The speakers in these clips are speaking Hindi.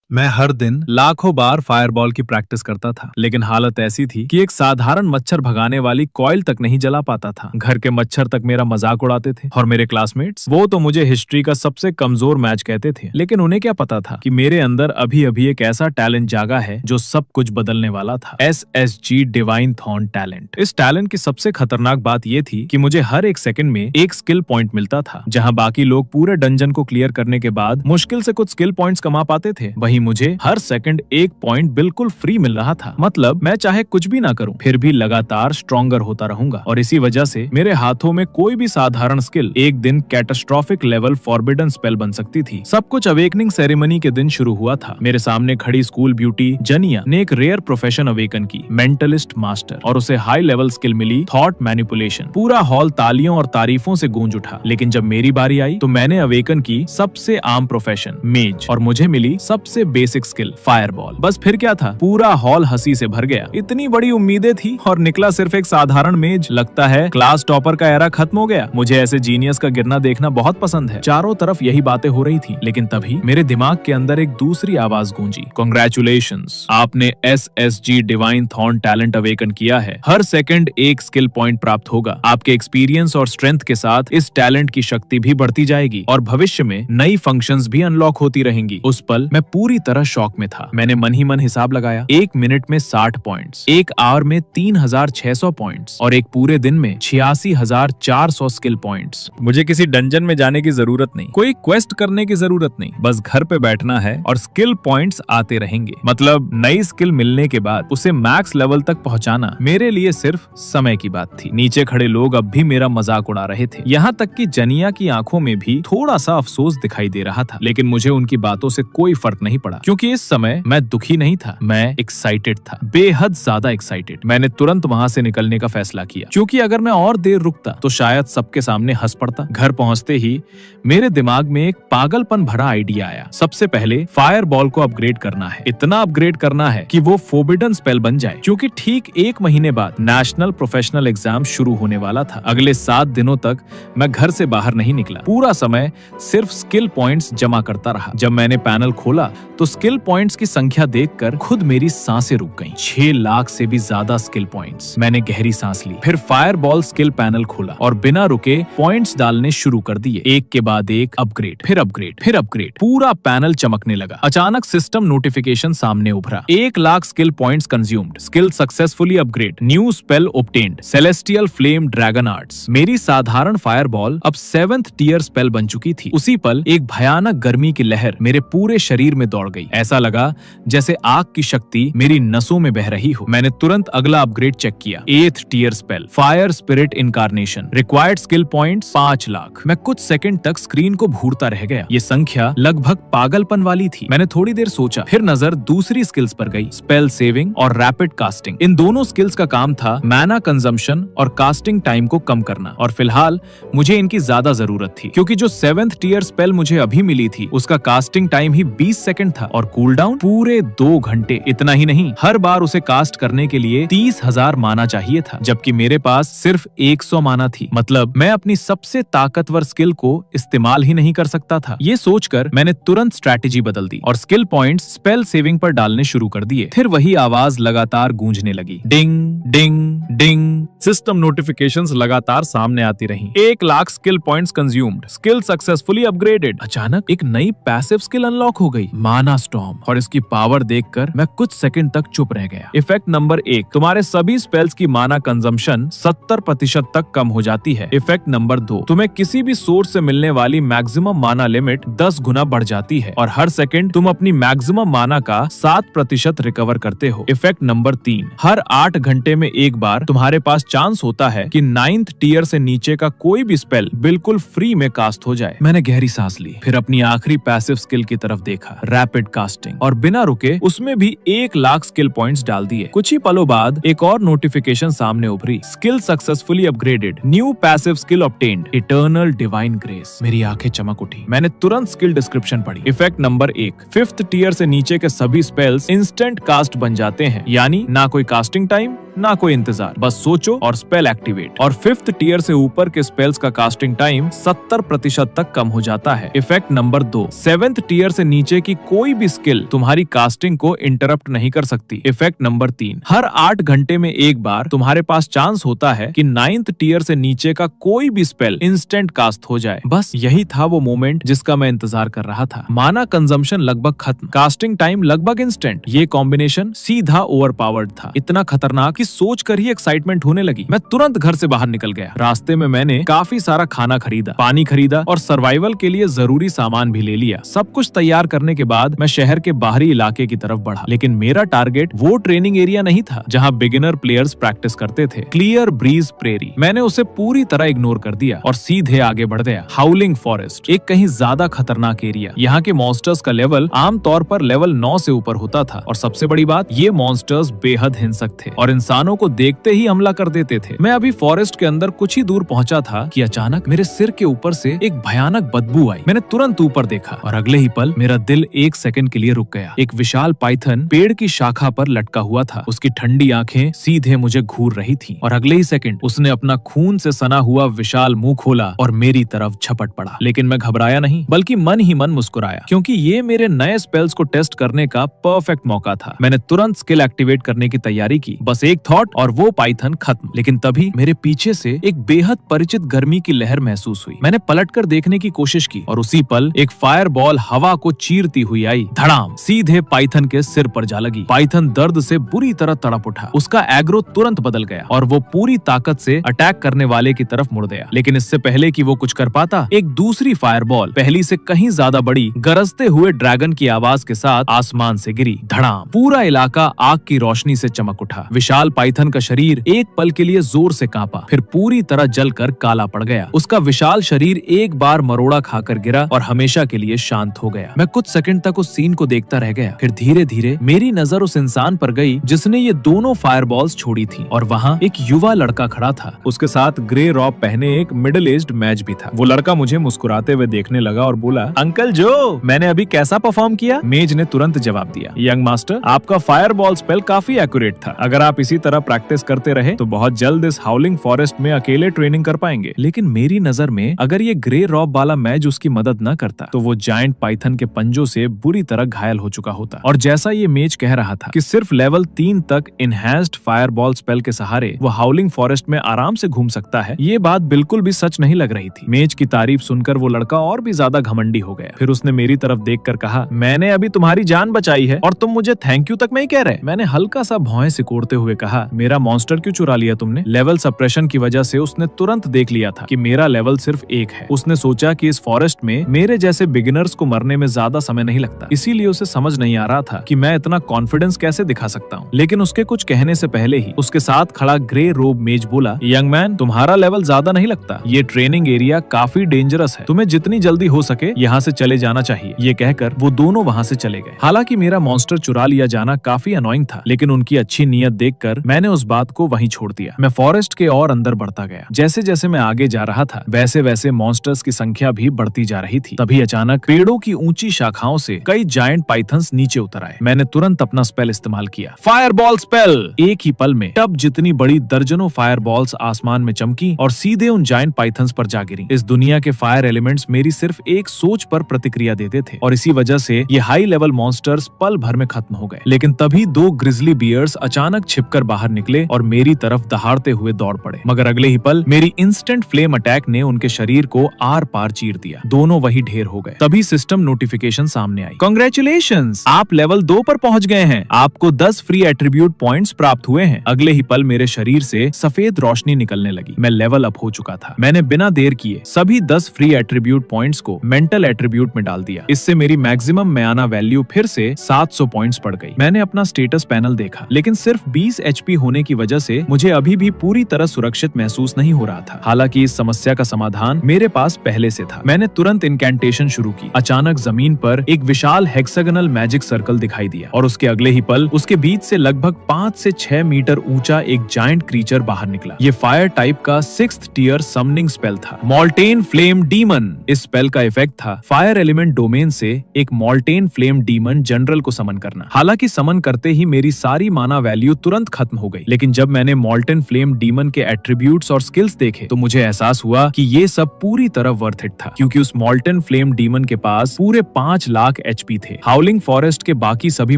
मैं हर दिन लाखों बार फायरबॉल की प्रैक्टिस करता था, लेकिन हालत ऐसी थी कि एक साधारण मच्छर भगाने वाली कॉइल तक नहीं जला पाता था। घर के मच्छर तक मेरा मजाक उड़ाते थे और मेरे क्लासमेट्स वो तो मुझे हिस्ट्री का सबसे कमजोर मैच कहते थे। लेकिन उन्हें क्या पता था कि मेरे अंदर अभी अभी एक ऐसा टैलेंट जागा है जो सब कुछ बदलने वाला था। SSG divine thorn talent. इस टैलेंट की सबसे खतरनाक बात ये थी कि मुझे हर एक सेकंड में एक स्किल पॉइंट मिलता था। जहां बाकी लोग पूरे डंजन को क्लियर करने के बाद मुश्किल से कुछ स्किल पॉइंट्स कमा पाते थे, वहीं मुझे हर सेकंड एक पॉइंट बिल्कुल फ्री मिल रहा था। मतलब मैं चाहे कुछ भी ना करूं, फिर भी लगातार स्ट्रॉन्गर होता रहूंगा। और इसी वजह से मेरे हाथों में कोई भी साधारण स्किल एक दिन कैटास्ट्रोफिक लेवल फॉरबिडन स्पेल बन सकती थी। सब कुछ अवेकनिंग सेरेमनी के दिन शुरू हुआ था। मेरे सामने खड़ी स्कूल ब्यूटी जनिया ने एक रेयर प्रोफेशन अवेकन की, मेंटलिस्ट मास्टर, और उसे हाई लेवल स्किल मिली, थॉट मैनिपुलेशन। पूरा हॉल तालियों और तारीफों से गूंज उठा। लेकिन जब मेरी बारी आई तो मैंने अवेकन की सबसे आम प्रोफेशन, मेज, और मुझे मिली सबसे बेसिक स्किल, फायरबॉल। बस फिर क्या था, पूरा हॉल हंसी से भर गया। इतनी बड़ी उम्मीदें थी और निकला सिर्फ एक साधारण मेज। लगता है क्लास टॉपर का एरा खत्म हो गया। मुझे ऐसे जीनियस का गिरना देखना बहुत पसंद है। चारों तरफ यही बातें हो रही थी, लेकिन तभी मेरे दिमाग के अंदर एक दूसरी आवाज गूंजी, कांग्रेचुलेशंस, आपने SSG divine thorn talent awaken किया है। हर सेकंड एक स्किल पॉइंट प्राप्त होगा। आपके एक्सपीरियंस और स्ट्रेंथ के साथ इस टैलेंट की शक्ति भी बढ़ती जाएगी और भविष्य में नई फंक्शंस भी अनलॉक होती रहेंगी। उस पल मैं पूरी तरह शॉक में था। मैंने मन ही मन हिसाब लगाया, एक मिनट में 60 पॉइंट्स, एक आवर में 3600 पॉइंट्स और एक पूरे दिन में 86,400 स्किल पॉइंट्स। मुझे किसी डंजन में जाने की जरूरत नहीं, कोई क्वेस्ट करने की जरूरत नहीं, बस घर पे बैठना है और स्किल पॉइंट्स आते रहेंगे। मतलब नई स्किल मिलने के बाद उसे मैक्स लेवल तक पहुंचाना मेरे लिए सिर्फ समय की बात थी। नीचे खड़े लोग अब भी मेरा मजाक उड़ा रहे थे, यहाँ तक कि जनिया की आंखों में भी थोड़ा सा अफसोस दिखाई दे रहा था। लेकिन मुझे उनकी बातों से कोई फर्क नहीं पड़ा, क्योंकि इस समय मैं दुखी नहीं था, मैं एक्साइटेड था, बेहद ज्यादा एक्साइटेड। मैंने तुरंत वहां से निकलने का फैसला किया, क्योंकि अगर मैं और देर रुकता तो शायद सबके सामने हंस पड़ता। घर पहुंचते ही मेरे दिमाग में एक पागलपन भरा आइडिया आया। सबसे पहले फायरबॉल को अपग्रेड करना है, इतना अपग्रेड करना है कि वो फोरबिडन स्पेल बन जाए, क्योंकि ठीक एक महीने बाद नेशनल प्रोफेशनल एग्जाम शुरू होने वाला था। अगले 7 दिनों तक मैं घर से बाहर नहीं निकला। पूरा समय सिर्फ स्किल पॉइंट्स जमा करता रहा। जब मैंने पैनल खोला तो स्किल पॉइंट्स की संख्या देखकर खुद मेरी सांसें रुक गईं। 6 लाख से भी ज्यादा स्किल पॉइंट्स। मैंने गहरी सांस ली, फिर फायरबॉल स्किल पैनल खोला और बिना रुके पॉइंट्स डालने शुरू कर दिए। एक के बाद एक अपग्रेड, फिर अपग्रेड, फिर अपग्रेड। पूरा पैनल चमकने लगा। अचानक सिस्टम नोटिफिकेशन सामने उभरा, 1 lakh skill points consumed, skill successfully upgrade, new spell obtained, celestial flame dragon arts. मेरी साधारण फायरबॉल अब 7th टियर स्पेल बन चुकी थी। उसी पल एक भयानक गर्मी की लहर मेरे पूरे शरीर में दौड़ गई। ऐसा लगा जैसे आग की शक्ति मेरी नसों में बह रही हो। मैंने तुरंत अगला अपग्रेड चेक किया, 8th tier spell, fire spirit incarnation, required skill points 5 lakh. मैं कुछ सेकंड तक स्क्रीन को घूरता रह गया। ये संख्या लगभग पागलपन वाली थी। मैंने थोड़ी देर सोचा, फिर नजर दूसरी स्किल्स पर गई, स्पेल सेविंग और रैपिड कास्टिंग। इन दोनों स्किल्स का काम था मैना कंजम्पशन और कास्टिंग टाइम को कम करना, और फिलहाल मुझे इनकी ज्यादा जरूरत थी, क्योंकि जो 7th टियर स्पेल मुझे अभी मिली थी उसका कास्टिंग टाइम ही 20 सेकंड था और कूलडाउन पूरे 2 घंटे। इतना ही नहीं, हर बार उसे कास्ट करने के लिए 30,000 माना चाहिए था, जबकि मेरे पास सिर्फ 100 माना थी। मतलब मैं अपनी सबसे ताकतवर स्किल को इस्तेमाल ही नहीं कर सकता था। ये सोचकर मैंने तुरंत स्ट्रैटेजी बदल दी और स्किल पॉइंट्स स्पेल सेविंग पर डालने शुरू कर दिए। फिर वही आवाज लगातार गूंजने लगी, डिंग डिंग डिंग। सिस्टम नोटिफिकेशंस लगातार सामने आती रहीं। 1 lakh skill points consumed, skill successfully upgraded. अचानक एक नई पैसिव स्किल अनलॉक हो गई, माना स्टॉर्म, और इसकी पावर देखकर मैं कुछ सेकंड तक चुप रह गया। इफेक्ट नंबर 1, तुम्हारे सभी स्पेल्स की माना कंजम्पशन 70% तक कम हो जाती है। इफेक्ट नंबर 2, तुम्हें किसी भी सोर्स से मिलने वाली मैक्सिमम माना लिमिट 10 गुना बढ़ जाती है और हर सेकंड तुम अपनी मैक्सिमम माना का 7% रिकवर करते हो। इफेक्ट नंबर 3, हर 8 घंटे में एक बार तुम्हारे पास चांस होता है कि 9th टियर से नीचे का कोई भी स्पेल बिल्कुल फ्री में कास्ट हो जाए। मैंने गहरी सांस ली, फिर अपनी आखिरी पैसिव स्किल की तरफ देखा, रैपिड कास्टिंग, और बिना रुके उसमें भी 1 लाख स्किल पॉइंट्स डाल दिए। कुछ ही पलों बाद एक और नोटिफिकेशन सामने उभरी, skill successfully upgraded, new passive skill obtained, eternal divine grace. मेरी आंखें चमक उठी। मैंने तुरंत स्किल डिस्क्रिप्शन पढ़ी। इफेक्ट नंबर 1, 5th टियर से नीचे के सभी स्पेल्स इंस्टेंट कास्ट बन जाते हैं, यानी ना कोई कास्टिंग टाइम, ना कोई इंतजार, बस सोचो और स्पेल एक्टिवेट। और 5th टियर से ऊपर के स्पेल्स का कास्टिंग टाइम 70% तक कम हो जाता है। इफेक्ट नंबर 2, 7th टियर से नीचे की कोई कोई भी स्किल तुम्हारी कास्टिंग को इंटरप्ट नहीं कर सकती। इफेक्ट नंबर 3, हर 8 घंटे में एक बार तुम्हारे पास चांस होता है कि 9th टीयर से नीचे का कोई भी स्पेल इंस्टेंट कास्ट हो जाए। बस यही था वो मोमेंट जिसका मैं इंतजार कर रहा था। माना कंजम्पशन लगभग खत्म, कास्टिंग टाइम लगभग इंस्टेंट। ये कॉम्बिनेशन सीधा ओवरपावर्ड था, इतना खतरनाक कि सोच कर ही एक्साइटमेंट होने लगी। मैं तुरंत घर से बाहर निकल गया। रास्ते में मैंने काफी सारा खाना खरीदा, पानी खरीदा और सर्वाइवल के लिए जरूरी सामान भी ले लिया। सब कुछ तैयार करने के बाद मैं शहर के बाहरी इलाके की तरफ बढ़ा। लेकिन मेरा टारगेट वो ट्रेनिंग एरिया नहीं था जहां बिगिनर प्लेयर्स प्रैक्टिस करते थे। क्लियर ब्रीज प्रेरी, मैंने उसे पूरी तरह इग्नोर कर दिया और सीधे आगे बढ़ गया। हाउलिंग फॉरेस्ट, एक कहीं ज्यादा खतरनाक एरिया। यहाँ के मॉन्स्टर्स का लेवल आमतौर पर लेवल 9 से ऊपर होता था और सबसे बड़ी बात, ये मॉन्स्टर्स बेहद हिंसक थे और इंसानों को देखते ही हमला कर देते थे। मैं अभी फॉरेस्ट के अंदर कुछ ही दूर पहुंचा था कि अचानक मेरे सिर के ऊपर से एक भयानक बदबू आई। मैंने तुरंत ऊपर देखा और अगले ही पल मेरा दिल 1 सेकंड के लिए रुक गया। एक विशाल पाइथन पेड़ की शाखा पर लटका हुआ था। उसकी ठंडी आंखें सीधे मुझे घूर रही थी और अगले ही सेकंड उसने अपना खून से सना हुआ विशाल मुंह खोला और मेरी तरफ झपट पड़ा। लेकिन मैं घबराया नहीं, बल्कि मन ही मन मुस्कुराया, क्योंकि ये मेरे नए स्पेल्स को टेस्ट करने का परफेक्ट मौका था। मैंने तुरंत स्किल एक्टिवेट करने की तैयारी की, बस एक थॉट और वो पाइथन खत्म। लेकिन तभी मेरे पीछे से एक बेहद परिचित गर्मी की लहर महसूस हुई। मैंने पलटकर देखने की कोशिश की और उसी पल एक फायर बॉल हवा को चीरती हुई आई, धड़ाम, सीधे पाइथन के सिर पर जा लगी। पाइथन दर्द से बुरी तरह तड़प उठा। उसका एग्रो तुरंत बदल गया और वो पूरी ताकत से अटैक करने वाले की तरफ मुड़ गया। लेकिन इससे पहले कि वो कुछ कर पाता, एक दूसरी फायरबॉल पहली से कहीं ज्यादा बड़ी गरजते हुए ड्रैगन की आवाज के साथ आसमान से गिरी। धड़ाम, पूरा इलाका आग की रोशनी से चमक उठा। विशाल पाइथन का शरीर एक पल के लिए जोर से कांपा, फिर पूरी तरह जलकर काला पड़ गया। उसका विशाल शरीर एक बार मरोड़ा खाकर गिरा और हमेशा के लिए शांत हो गया। मैं कुछ सेकंड तक उस सीन को देखता रह गया। फिर धीरे धीरे मेरी नजर उस इंसान पर गई जिसने ये दोनों फायरबॉल्स छोड़ी थी और वहाँ एक युवा लड़का खड़ा था। उसके साथ ग्रे रॉब पहने एक मिडिल एज्ड मैच भी था। वो लड़का मुझे मुस्कुराते हुए देखने लगा और बोला, अंकल जो, मैंने अभी कैसा परफॉर्म किया? मेज ने तुरंत जवाब दिया, यंग मास्टर, आपका फायरबॉल स्पेल काफी एक्यूरेट था। अगर आप इसी तरह प्रैक्टिस करते रहे तो बहुत जल्द इस हाउलिंग फॉरेस्ट में अकेले ट्रेनिंग कर पाएंगे। लेकिन मेरी नजर में अगर ये ग्रे रॉब वाला मैच उसकी मदद न करता तो वो जायंट पाइथन के पंजों से बुरी तरह घायल हो चुका होता। और जैसा ये मेज कह रहा था कि सिर्फ लेवल 3 तक इनहैंस्ड फायरबॉल स्पेल के सहारे वो हाउलिंग फॉरेस्ट में आराम से घूम सकता है, ये बात बिल्कुल भी सच नहीं लग रही थी। मेज की तारीफ सुनकर वो लड़का और भी ज्यादा घमंडी हो गया। फिर उसने मेरी तरफ देखकर कहा, मैंने अभी तुम्हारी जान बचाई है और तुम मुझे थैंक यू तक नहीं कह रहे। मैंने हल्का सा भौएं सिकोड़ते हुए कहा, मेरा मॉन्स्टर क्यों चुरा लिया तुमने? लेवल सप्रेशन की वजह से उसने तुरंत देख लिया था कि मेरा लेवल सिर्फ 1 है। उसने सोचा कि इस फॉरेस्ट में मेरे जैसे बिगिनर्स को मरने में ज्यादा समय नहीं लगता, इसीलिए उसे समझ नहीं आ रहा था कि मैं इतना कॉन्फिडेंस कैसे दिखा सकता हूँ। लेकिन उसके कुछ कहने से पहले ही उसके साथ खड़ा ग्रे रोब मेज बोला, यंग मैन, तुम्हारा लेवल ज्यादा नहीं लगता। ये ट्रेनिंग एरिया काफी डेंजरस है, तुम्हें जितनी जल्दी हो सके यहाँ से चले जाना चाहिए। ये कहकर वो दोनों वहाँ से चले गए। हालांकि मेरा मॉन्स्टर चुरा लिया जाना काफी अनोइंग था, लेकिन उनकी अच्छी नीयत देखकर मैंने उस बात को वहीं छोड़ दिया। मैं फॉरेस्ट के और अंदर बढ़ता गया। जैसे जैसे मैं आगे जा रहा था वैसे वैसे मॉन्स्टर्स की संख्या भी बढ़ती जा रही थी। तभी अचानक पेड़ों की ऊंची शाखाओं से कई जायंट पाइथन्स नीचे उतर आए। मैंने तुरंत अपना स्पेल इस्तेमाल किया, फायरबॉल स्पेल। एक ही पल में टब जितनी बड़ी दर्जनों फायरबॉल्स आसमान में चमकी और सीधे उन जायंट पाइथन्स पर जा गिरी। इस दुनिया के फायर एलिमेंट्स मेरी सिर्फ एक सोच पर प्रतिक्रिया देते थे और इसी वजह से ये हाई लेवल मॉन्स्टर्स पल भर में खत्म हो गए। लेकिन तभी 2 ग्रिजली बियर्स अचानक छिपकर बाहर निकले और मेरी तरफ दहाड़ते हुए दौड़ पड़े। मगर अगले ही पल मेरी इंस्टेंट फ्लेम अटैक ने उनके शरीर को आर पार चीर दिया। दोनों वही ढेर हो गए। तभी सिस्टम नोटिफिकेशन सामने आई, कांग्रेचुलेशंस, आप लेवल 2 पर पहुंच गए हैं। आपको 10 फ्री एट्रीब्यूट पॉइंट्स प्राप्त हुए हैं। अगले ही पल मेरे शरीर से सफेद रोशनी निकलने लगी। मैं लेवल अप हो चुका था। मैंने बिना देर किए सभी 10 फ्री एट्रीब्यूट पॉइंट्स को मेंटल एट्रीब्यूट में डाल दिया। इससे मेरी मैक्सिमम म्याना वैल्यू फिर से 700 पॉइंट्स बढ़ गई। मैंने अपना स्टेटस पैनल देखा, लेकिन सिर्फ 20 HP होने की वजह से मुझे अभी भी पूरी तरह सुरक्षित महसूस नहीं हो रहा था। हालांकि इस समस्या का समाधान मेरे पास पहले से था। मैंने तुरंत इनकैंटेशन शुरू की। अचानक जमीन पर एक विशाल हेक्सागोनल मैजिक सर्कल दिखाई दिया और उसके अगले ही पल उसके बीच से लगभग 5 से 6 मीटर ऊंचा एक जायंट क्रीचर बाहर निकला। ये फायर टाइप का 6th टियर समनिंग स्पेल था, मॉल्टेन फ्लेम डीमन। इस स्पेल का इफेक्ट था फायर एलिमेंट डोमेन से एक मॉल्टेन फ्लेम डीमन जनरल को समन करना। हालांकि समन करते ही मेरी सारी माना वैल्यू तुरंत खत्म हो गई, लेकिन जब मैंने मॉल्टेन फ्लेम डीमन के एट्रीब्यूट्स और स्किल्स देखे तो मुझे एहसास हुआ कि ये सब पूरी तरह वर्थ इट था, क्योंकि उस मॉल्टेन फ्लेम डीमन के पास पूरे 5 लाख एचपी थे। हाउलिंग फॉरेस्ट के बाकी सभी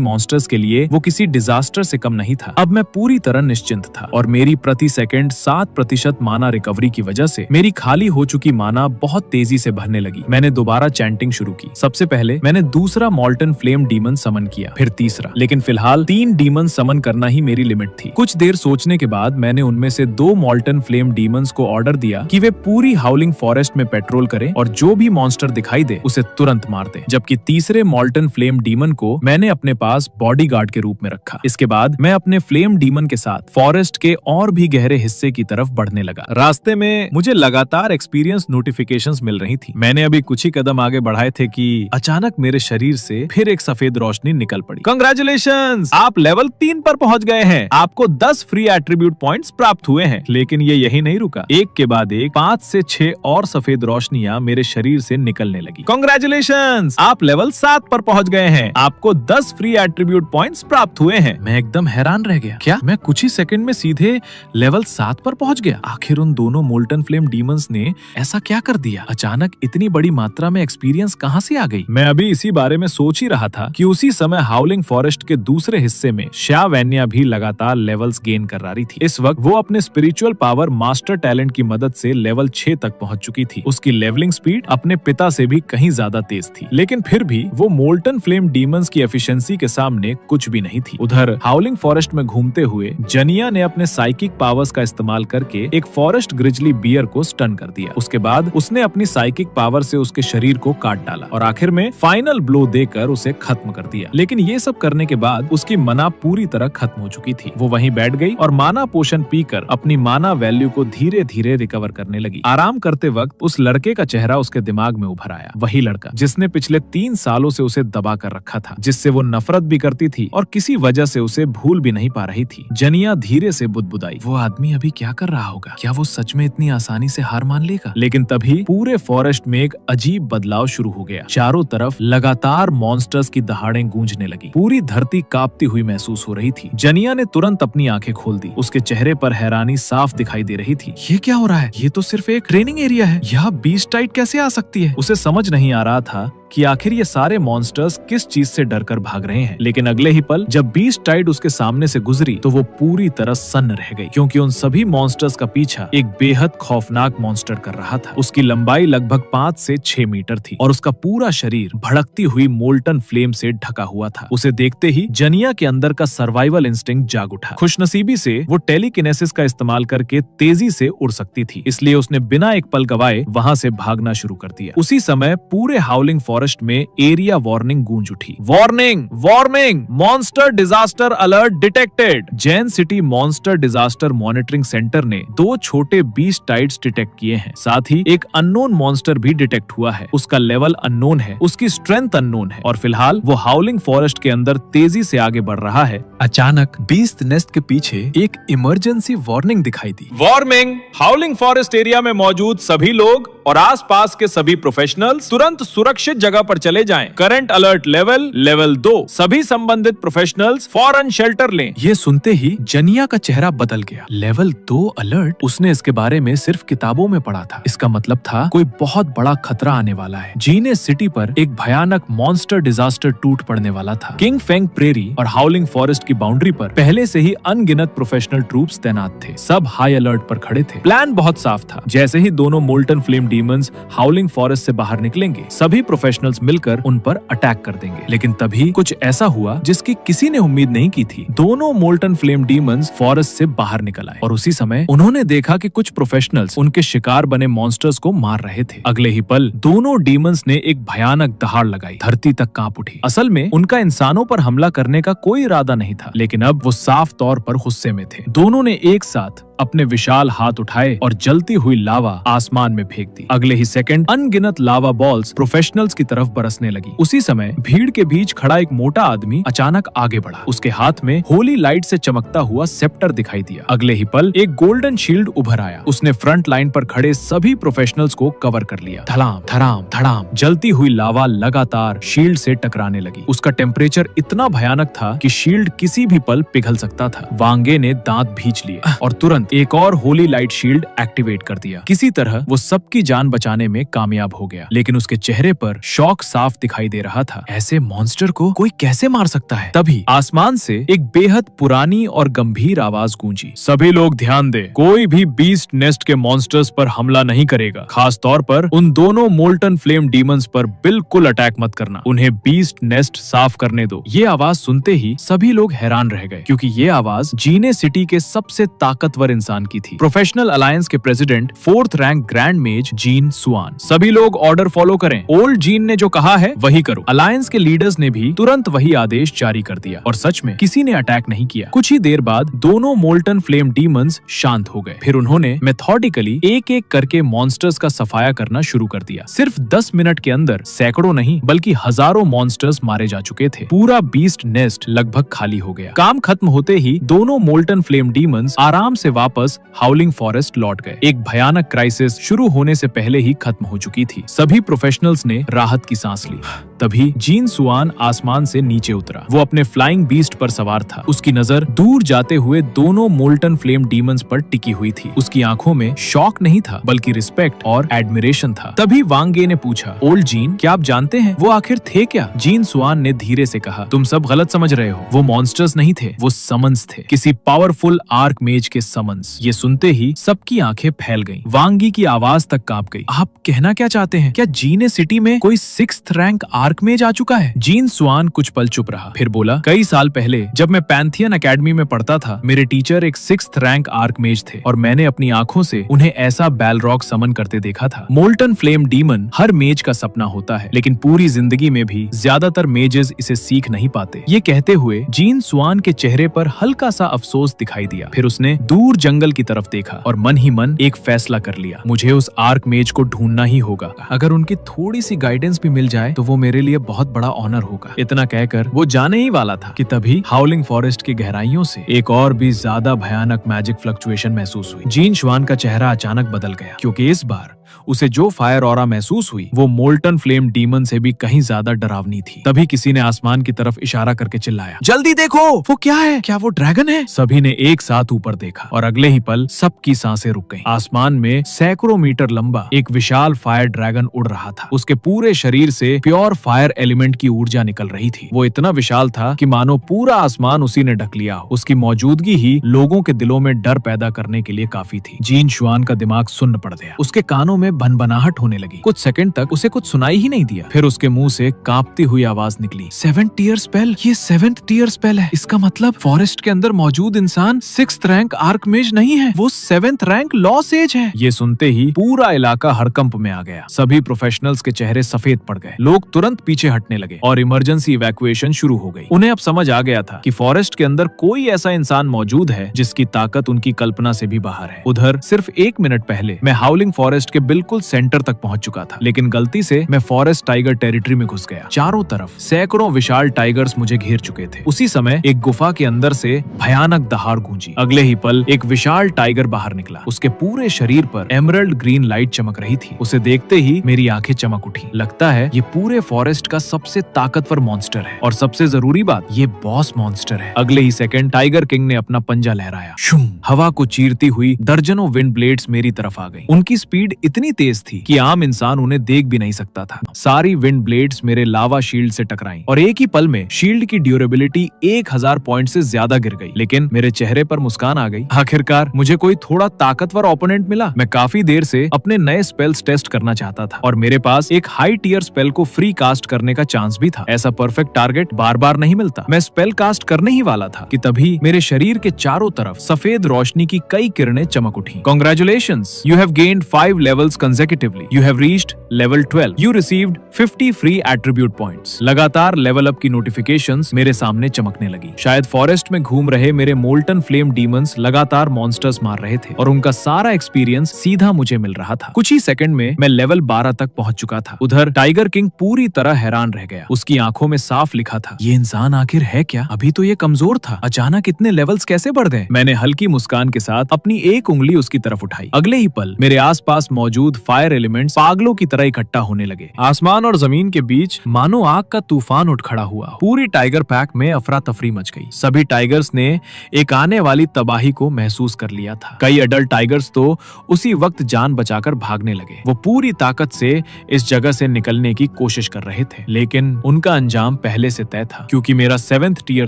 मॉन्स्टर्स के लिए वो किसी डिजास्टर से कम नहीं था। अब मैं पूरी तरह निश्चिंत था और मेरी प्रति सेकंड 7% माना रिकवरी की वजह से मेरी खाली हो चुकी माना बहुत तेजी से भरने लगी। मैंने दोबारा चैंटिंग शुरू की। सबसे पहले मैंने दूसरा मॉल्टन फ्लेम डीमन समन किया, फिर तीसरा, लेकिन फिलहाल 3 डीमन समन करना ही मेरी लिमिट थी। कुछ देर सोचने के बाद मैंने उनमें से 2 मॉल्टन फ्लेम डीमंस को ऑर्डर दिया कि वे पूरी हाउलिंग फॉरेस्ट में पेट्रोल करें और जो भी मॉन्स्टर दिखाई दे उसे तुरंत मार दें। जबकि तीसरे मॉल्टन फ्लेम डीमन को मैंने अपने पास बॉडीगार्ड के रूप में रखा। इसके बाद मैं अपने फ्लेम डीमन के साथ फॉरेस्ट के और भी गहरे हिस्से की तरफ बढ़ने लगा। रास्ते में मुझे लगातार एक्सपीरियंस नोटिफिकेशंस मिल रही थी। मैंने अभी कुछ ही कदम आगे बढ़ाए थे कि अचानक मेरे शरीर से फिर एक सफेद रोशनी निकल पड़ी। कांग्रेचुलेशंस, आप लेवल 3 पर पहुंच गए हैं। आपको 10 फ्री एट्रीब्यूट पॉइंट्स प्राप्त हुए हैं। लेकिन ये यही नहीं रुका। एक के बाद एक 5 से 6 और सफेद रोशनियां मेरे शरीर से निकलने लगी। कांग्रेचुलेशंस, आप लेवल 7 पर पहुंच गए हैं। आपको 10 फ्री एट्रीब्यूट पॉइंट्स प्राप्त हुए हैं। मैं एकदम हैरान रह गया। क्या मैं कुछ ही सेकंड में सीधे लेवल 7 पर पहुंच गया? आखिर उन दोनों मोल्टन फ्लेम डीमंस ने ऐसा क्या कर दिया? अचानक इतनी बड़ी मात्रा में एक्सपीरियंस कहां से आ गई? मैं अभी इसी बारे में सोच ही रहा था कि उसी समय हाउलिंग फॉरेस्ट के दूसरे हिस्से में श्या वैन्या भी लगातार लेवल्स गेन कर रही थी। इस वक्त वो अपने स्पिरिचुअल पावर मास्टर टैलेंट की मदद से लेवल 6 तक पहुंच चुकी थी। उसकी लेवलिंग स्पीड अपने पिता से भी कहीं ज्यादा तेज थी। लेकिन फिर भी वो मोल्टन फ्लेम डीमंस की एफिशिएंसी के सामने कुछ भी नहीं थी। उधर हाउलिंग फॉरेस्ट में घूमते हुए जनिया ने अपने साइकिक पावर्स का इस्तेमाल करके एक फॉरेस्ट ग्रिजली बियर को स्टन कर दिया। उसके बाद उसने अपनी साइकिक पावर से उसके शरीर को काट डाला और आखिर में फाइनल ब्लो देकर उसे खत्म कर दिया। लेकिन ये सब करने के बाद उसकी मना पूरी तरह खत्म हो चुकी थी। वो वहीं बैठ गई और माना पोशन पीकर अपनी माना वैल्यू को धीरे धीरे रिकवर करने लगी। आराम करते वक्त उस लड़के का चेहरा उसके दिमाग में उभर आया। वही लड़का जिसने पिछले 3 सालों से उसे दबा कर रखा था, जिससे वो नफरत भी करती थी और किसी वजह से उसे भूल भी नहीं पा रही थी। जनिया धीरे से बुदबुदाई, वो आदमी अभी क्या कर रहा होगा? क्या वो सच में इतनी आसानी से हार मान लेगा? लेकिन तभी पूरे फॉरेस्ट में एक अजीब बदलाव शुरू हो गया। चारों तरफ लगातार मॉन्स्टर्स की दहाड़ें गूंजने लगी। पूरी धरती कांपती हुई महसूस हो रही थी। जनिया ने तुरंत अपनी आंखें खोल दी। उसके चेहरे पर हैरानी साफ दिखाई दे रही थी। ये क्या हो रहा है? ये तो सिर्फ एक ट्रेनिंग एरिया है। यहाँ बीस्ट टाइड कैसे आ सकती है? उसे समझ नहीं आ रहा था कि आखिर ये सारे मॉन्स्टर्स किस चीज से डरकर भाग रहे हैं। लेकिन अगले ही पल जब बीस्ट टाइड उसके सामने से गुजरी तो वो पूरी तरह सन्न रह गई, क्योंकि उन सभी मॉन्स्टर्स का पीछा एक बेहद खौफनाक मॉन्स्टर कर रहा था। उसकी लंबाई लगभग 5 से 6 मीटर थी और उसका पूरा शरीर भड़कती हुई मोल्टन फ्लेम से ढका हुआ था। उसे देखते ही जनिया के अंदर का सर्वाइवल इंस्टिंक्ट जाग उठा। खुशनसीबी से वो टेलीकिनेसिस का इस्तेमाल करके तेजी से उड़ सकती थी, इसलिए उसने बिना एक पल गवाए वहां से भागना शुरू कर दिया। उसी समय पूरे हाउलिंग फॉरेस्ट में एरिया वार्निंग गूंज उठी। Warning, warning, monster disaster alert detected. Jain city monster disaster monitoring centre ने 2 छोटे बीस्ट टाइड्स डिटेक्ट किए हैं। साथ ही एक अननोन मॉन्स्टर भी डिटेक्ट हुआ है। उसका लेवल अननोन है, उसकी स्ट्रेंथ अननोन है और फिलहाल वो हाउलिंग फॉरेस्ट के अंदर तेजी से आगे बढ़ रहा है। अचानक बीस्ट नेस्ट के पीछे एक इमरजेंसी वार्निंग दिखाई दी। वार्निंग, हाउलिंग फॉरेस्ट एरिया में मौजूद सभी लोग और आसपास के सभी प्रोफेशनल्स तुरंत सुरक्षित जगह पर चले जाएं। Current alert level 2। सभी संबंधित प्रोफेशनल्स फौरन शेल्टर लें। ये सुनते ही जनिया का चेहरा बदल गया। Level 2 alert? उसने इसके बारे में सिर्फ किताबों में पढ़ा था। इसका मतलब था कोई बहुत बड़ा खतरा आने वाला है। जीने सिटी पर एक भयानक मॉन्स्टर डिजास्टर टूट पड़ने वाला था। किंग फेंग प्रेरी और हाउलिंग फॉरेस्ट की बाउंड्री पर पहले से ही अनगिनत प्रोफेशनल ट्रूप्स तैनात थे। सब हाई अलर्ट पर खड़े थे। प्लान बहुत साफ था। जैसे ही दोनों मोल्टन फ्लेम डीमंस हाउलिंग फॉरेस्ट से बाहर निकलेंगे, सभी प्रोफेशनल्स मिलकर उन पर अटैक कर देंगे। लेकिन तभी कुछ ऐसा हुआ जिसकी किसी ने उम्मीद नहीं की थी। दोनों मोल्टन फ्लेम डीमंस फॉरेस्ट से बाहर निकल आए और उसी समय उन्होंने देखा कि कुछ प्रोफेशनल्स उनके शिकार बने मॉन्स्टर्स को मार रहे थे। अगले ही पल दोनों डीमंस ने एक भयानक दहाड़ लगाई। धरती तक कांप उठी। असल में उनका इंसानों पर हमला करने का कोई इरादा नहीं था, लेकिन अब वो साफ तौर पर गुस्से में थे। दोनों ने एक साथ अपने विशाल हाथ उठाए और जलती हुई लावा आसमान में फेंक दी। अगले ही सेकंड अनगिनत लावा बॉल्स प्रोफेशनल्स की तरफ बरसने लगी। उसी समय भीड़ के बीच खड़ा एक मोटा आदमी अचानक आगे बढ़ा। उसके हाथ में होली लाइट से चमकता हुआ सेप्टर दिखाई दिया। अगले ही पल एक गोल्डन शील्ड उभर आया। उसने फ्रंट लाइन पर खड़े सभी प्रोफेशनल्स को कवर कर लिया। धड़ाम धड़ाम धड़ाम जलती हुई लावा लगातार शील्ड से टकराने लगी। उसका टेम्परेचर इतना भयानक था कि शील्ड किसी भी पल पिघल सकता था। वांगे ने दांत भींच लिए और तुरंत तुरंत एक और होली लाइट शील्ड एक्टिवेट कर दिया। किसी तरह वो सबकी जान बचाने में कामयाब हो गया, लेकिन उसके चेहरे पर शौक साफ दिखाई दे रहा था। ऐसे मॉन्स्टर को कोई कैसे मार सकता है? तभी आसमान से एक बेहद पुरानी और गंभीर आवाज गूंजी। सभी लोग ध्यान दें, कोई भी बीस्ट नेस्ट के मॉन्स्टर्स पर हमला नहीं करेगा, खास तौर पर उन दोनों मोल्टन फ्लेम डीमंस पर बिल्कुल अटैक मत करना। उन्हें बीस्ट नेस्ट साफ करने दो। ये आवाज सुनते ही सभी लोग हैरान रह गए, क्योंकि ये आवाज जीने सिटी के सबसे ताकतवर इंसान की थी, प्रोफेशनल अलायंस के प्रेसिडेंट 4th रैंक ग्रैंड मेज जीन सुआन। सभी लोग ऑर्डर फॉलो करें। ओल्ड जीन ने जो कहा है वही करो। अलायंस के लीडर्स ने भी तुरंत वही आदेश जारी कर दिया और सच में किसी ने अटैक नहीं किया। कुछ ही देर बाद दोनों मोल्टन फ्लेम डीमंस शांत हो गए। फिर उन्होंने मेथोडिकली एक एक करके मॉन्स्टर्स का सफाया करना शुरू कर दिया। सिर्फ 10 मिनट के अंदर सैकड़ों नहीं बल्कि हजारों मॉन्स्टर्स मारे जा चुके थे। पूरा बीस्ट नेस्ट लगभग खाली हो गया। काम खत्म होते ही दोनों मोल्टन फ्लेम डीमंस आराम से वापस हाउलिंग फॉरेस्ट लौट गए। एक भयानक क्राइसिस शुरू होने से पहले ही खत्म हो चुकी थी। सभी प्रोफेशनल्स ने राहत की सांस ली। तभी जीन सुआन आसमान से नीचे उतरा। वो अपने फ्लाइंग बीस्ट पर सवार था। उसकी नजर दूर जाते हुए दोनों मोल्टन फ्लेम डीमंस पर टिकी हुई थी। उसकी आंखों में शॉक नहीं था बल्कि रिस्पेक्ट और एडमिरेशन था। तभी वांग गे ने पूछा, ओल्ड जीन, क्या आप जानते हैं वो आखिर थे क्या? जीन सुआन ने धीरे से कहा, तुम सब गलत समझ रहे हो। वो मॉन्स्टर्स नहीं थे, वो समन्स थे, किसी पावरफुल आर्क मेज के समन्स। ये सुनते ही सबकी आंखें फैल गईं। वांगी की आवाज तक कांप गई। आप कहना क्या चाहते हैं? क्या जीने सिटी में कोई 6th रैंक आर्क मेज आ चुका है? जीन सुआन कुछ पल चुप रहा, फिर बोला, कई साल पहले जब मैं पैंथियन एकेडमी में पढ़ता था, मेरे टीचर एक 6th रैंक आर्क मेज थे और मैंने अपनी आंखों से उन्हें ऐसा बैलरॉक समन करते देखा था। मोल्टन फ्लेम डीमन हर मेज का सपना होता है, लेकिन पूरी जिंदगी में भी ज्यादातर मेजेस इसे सीख नहीं पाते। ये कहते हुए जीन सुआन के चेहरे पर हल्का सा अफसोस दिखाई दिया। फिर उसने दूर जंगल की तरफ देखा और मन ही मन एक फैसला कर लिया, मुझे उस आर्क मेज को ढूंढना ही होगा। अगर उनकी थोड़ी सी गाइडेंस भी मिल जाए तो वो मेरे लिए बहुत बड़ा ऑनर होगा। इतना कहकर वो जाने ही वाला था कि तभी हाउलिंग फॉरेस्ट की गहराइयों से एक और भी ज्यादा भयानक मैजिक फ्लक्चुएशन महसूस हुई। जीन शुआन का चेहरा अचानक बदल गया, क्योंकि इस बार उसे जो फायर ऑरा महसूस हुई वो मोल्टन फ्लेम डीमन से भी कहीं ज्यादा डरावनी थी। तभी किसी ने आसमान की तरफ इशारा करके चिल्लाया, जल्दी देखो, वो क्या है? क्या वो ड्रैगन है? सभी ने एक साथ ऊपर देखा और अगले ही पल सबकी सांसें रुक गईं। आसमान में सैकड़ों मीटर लंबा एक विशाल फायर ड्रैगन उड़ रहा था। उसके पूरे शरीर से प्योर फायर एलिमेंट की ऊर्जा निकल रही थी। वो इतना विशाल था कि मानो पूरा आसमान उसी ने ढक लिया हो। उसकी मौजूदगी ही लोगों के दिलों में डर पैदा करने के लिए काफी थी। जीन शुआन का दिमाग सुन्न पड़ गया। उसके कानों में भनभनाहट होने लगी। कुछ सेकंड तक उसे कुछ सुनाई ही नहीं दिया। फिर उसके मुंह से कांपती हुई आवाज निकली, 7th टियर स्पेल। ये 7th टियर स्पेल है। इसका मतलब फॉरेस्ट के अंदर मौजूद इंसान 6th रैंक आर्कमेज नहीं है, वो 7th रैंक लॉ सेज है। ये सुनते ही पूरा इलाका हड़कंप में आ गया। सभी प्रोफेशनल्स के चेहरे सफेद पड़ गए। लोग तुरंत पीछे हटने लगे और इमरजेंसी इवैक्यूएशन शुरू हो गई। उन्हें अब समझ आ गया था कि फॉरेस्ट के अंदर कोई ऐसा इंसान मौजूद है जिसकी ताकत उनकी कल्पना से भी बाहर है। उधर सिर्फ 1 मिनट पहले मैं हाउलिंग फॉरेस्ट के बिल्कुल सेंटर तक पहुंच चुका था, लेकिन गलती से मैं फॉरेस्ट टाइगर टेरिटरी में घुस गया। चारों तरफ सैकड़ों विशाल टाइगर्स मुझे घेर चुके थे। उसी समय एक गुफा के अंदर से भयानक दहाड़ गूंजी। अगले ही पल एक विशाल टाइगर बाहर निकला। उसके पूरे शरीर पर एमरल्ड ग्रीन लाइट चमक रही थी। उसे देखते ही मेरी आंखें चमक उठी। लगता है ये पूरे फॉरेस्ट का सबसे ताकतवर मॉन्स्टर है और सबसे जरूरी बात, ये बॉस मॉन्स्टर है। अगले ही सेकंड टाइगर किंग ने अपना पंजा लहराया। शूं, हवा को चीरती हुई दर्जनों विंड ब्लेड्स मेरी तरफ आ गई। उनकी स्पीड इतनी तेज थी कि आम इंसान उन्हें देख भी नहीं सकता था। सारी विंड ब्लेड्स मेरे लावा शील्ड से टकराईं और एक ही पल में शील्ड की ड्यूरेबिलिटी 1000 पॉइंट से ज्यादा गिर गई। लेकिन मेरे चेहरे पर मुस्कान आ गई। आखिरकार मुझे कोई थोड़ा ताकतवर ओपोनेंट मिला। मैं काफी देर से अपने नए स्पेल्स टेस्ट करना चाहता था और मेरे पास एक हाई टियर स्पेल को फ्री कास्ट करने का चांस भी था। ऐसा परफेक्ट टारगेट बार बार नहीं मिलता। मैं स्पेल कास्ट करने ही वाला था कि तभी मेरे शरीर के चारों तरफ सफेद रोशनी की कई किरणें चमक उठी। Congratulations, you have gained 5 levels consecutively. You have reached level 12. You received 50 free attribute points. लगातार लेवल अप की नोटिफिकेशंस मेरे सामने चमकने लगी। शायद फॉरेस्ट में घूम रहे मेरे मोल्टन फ्लेम डीमंस लगातार मॉन्स्टर्स मार रहे थे और उनका सारा एक्सपीरियंस सीधा मुझे मिल रहा था। कुछ ही सेकंड में मैं लेवल 12 तक पहुंच चुका था। उधर टाइगर किंग पूरी तरह हैरान रह गया। उसकी आंखों में साफ लिखा था, ये इंसान आखिर है क्या? अभी तो ये कमजोर था, अचानक इतने लेवल्स कैसे बढ़ गए? मैंने हल्की मुस्कान के साथ अपनी एक उंगली उसकी तरफ उठाई। अगले ही पल मेरे आसपास मौजूद मौजूद फायर एलिमेंट्स पागलों की तरह इकट्ठा होने लगे। आसमान और जमीन के बीच मानो आग का तूफान उठ खड़ा हुआ। पूरी टाइगर पैक में अफरा तफरी मच गई। सभी टाइगर्स ने एक आने वाली तबाही को महसूस कर लिया था। कई अडल्ट टाइगर्स तो उसी वक्त जान बचाकर भागने लगे। वो पूरी ताकत से इस जगह से निकलने की कोशिश कर रहे थे, लेकिन उनका अंजाम पहले से तय था, क्योंकि मेरा 7th tier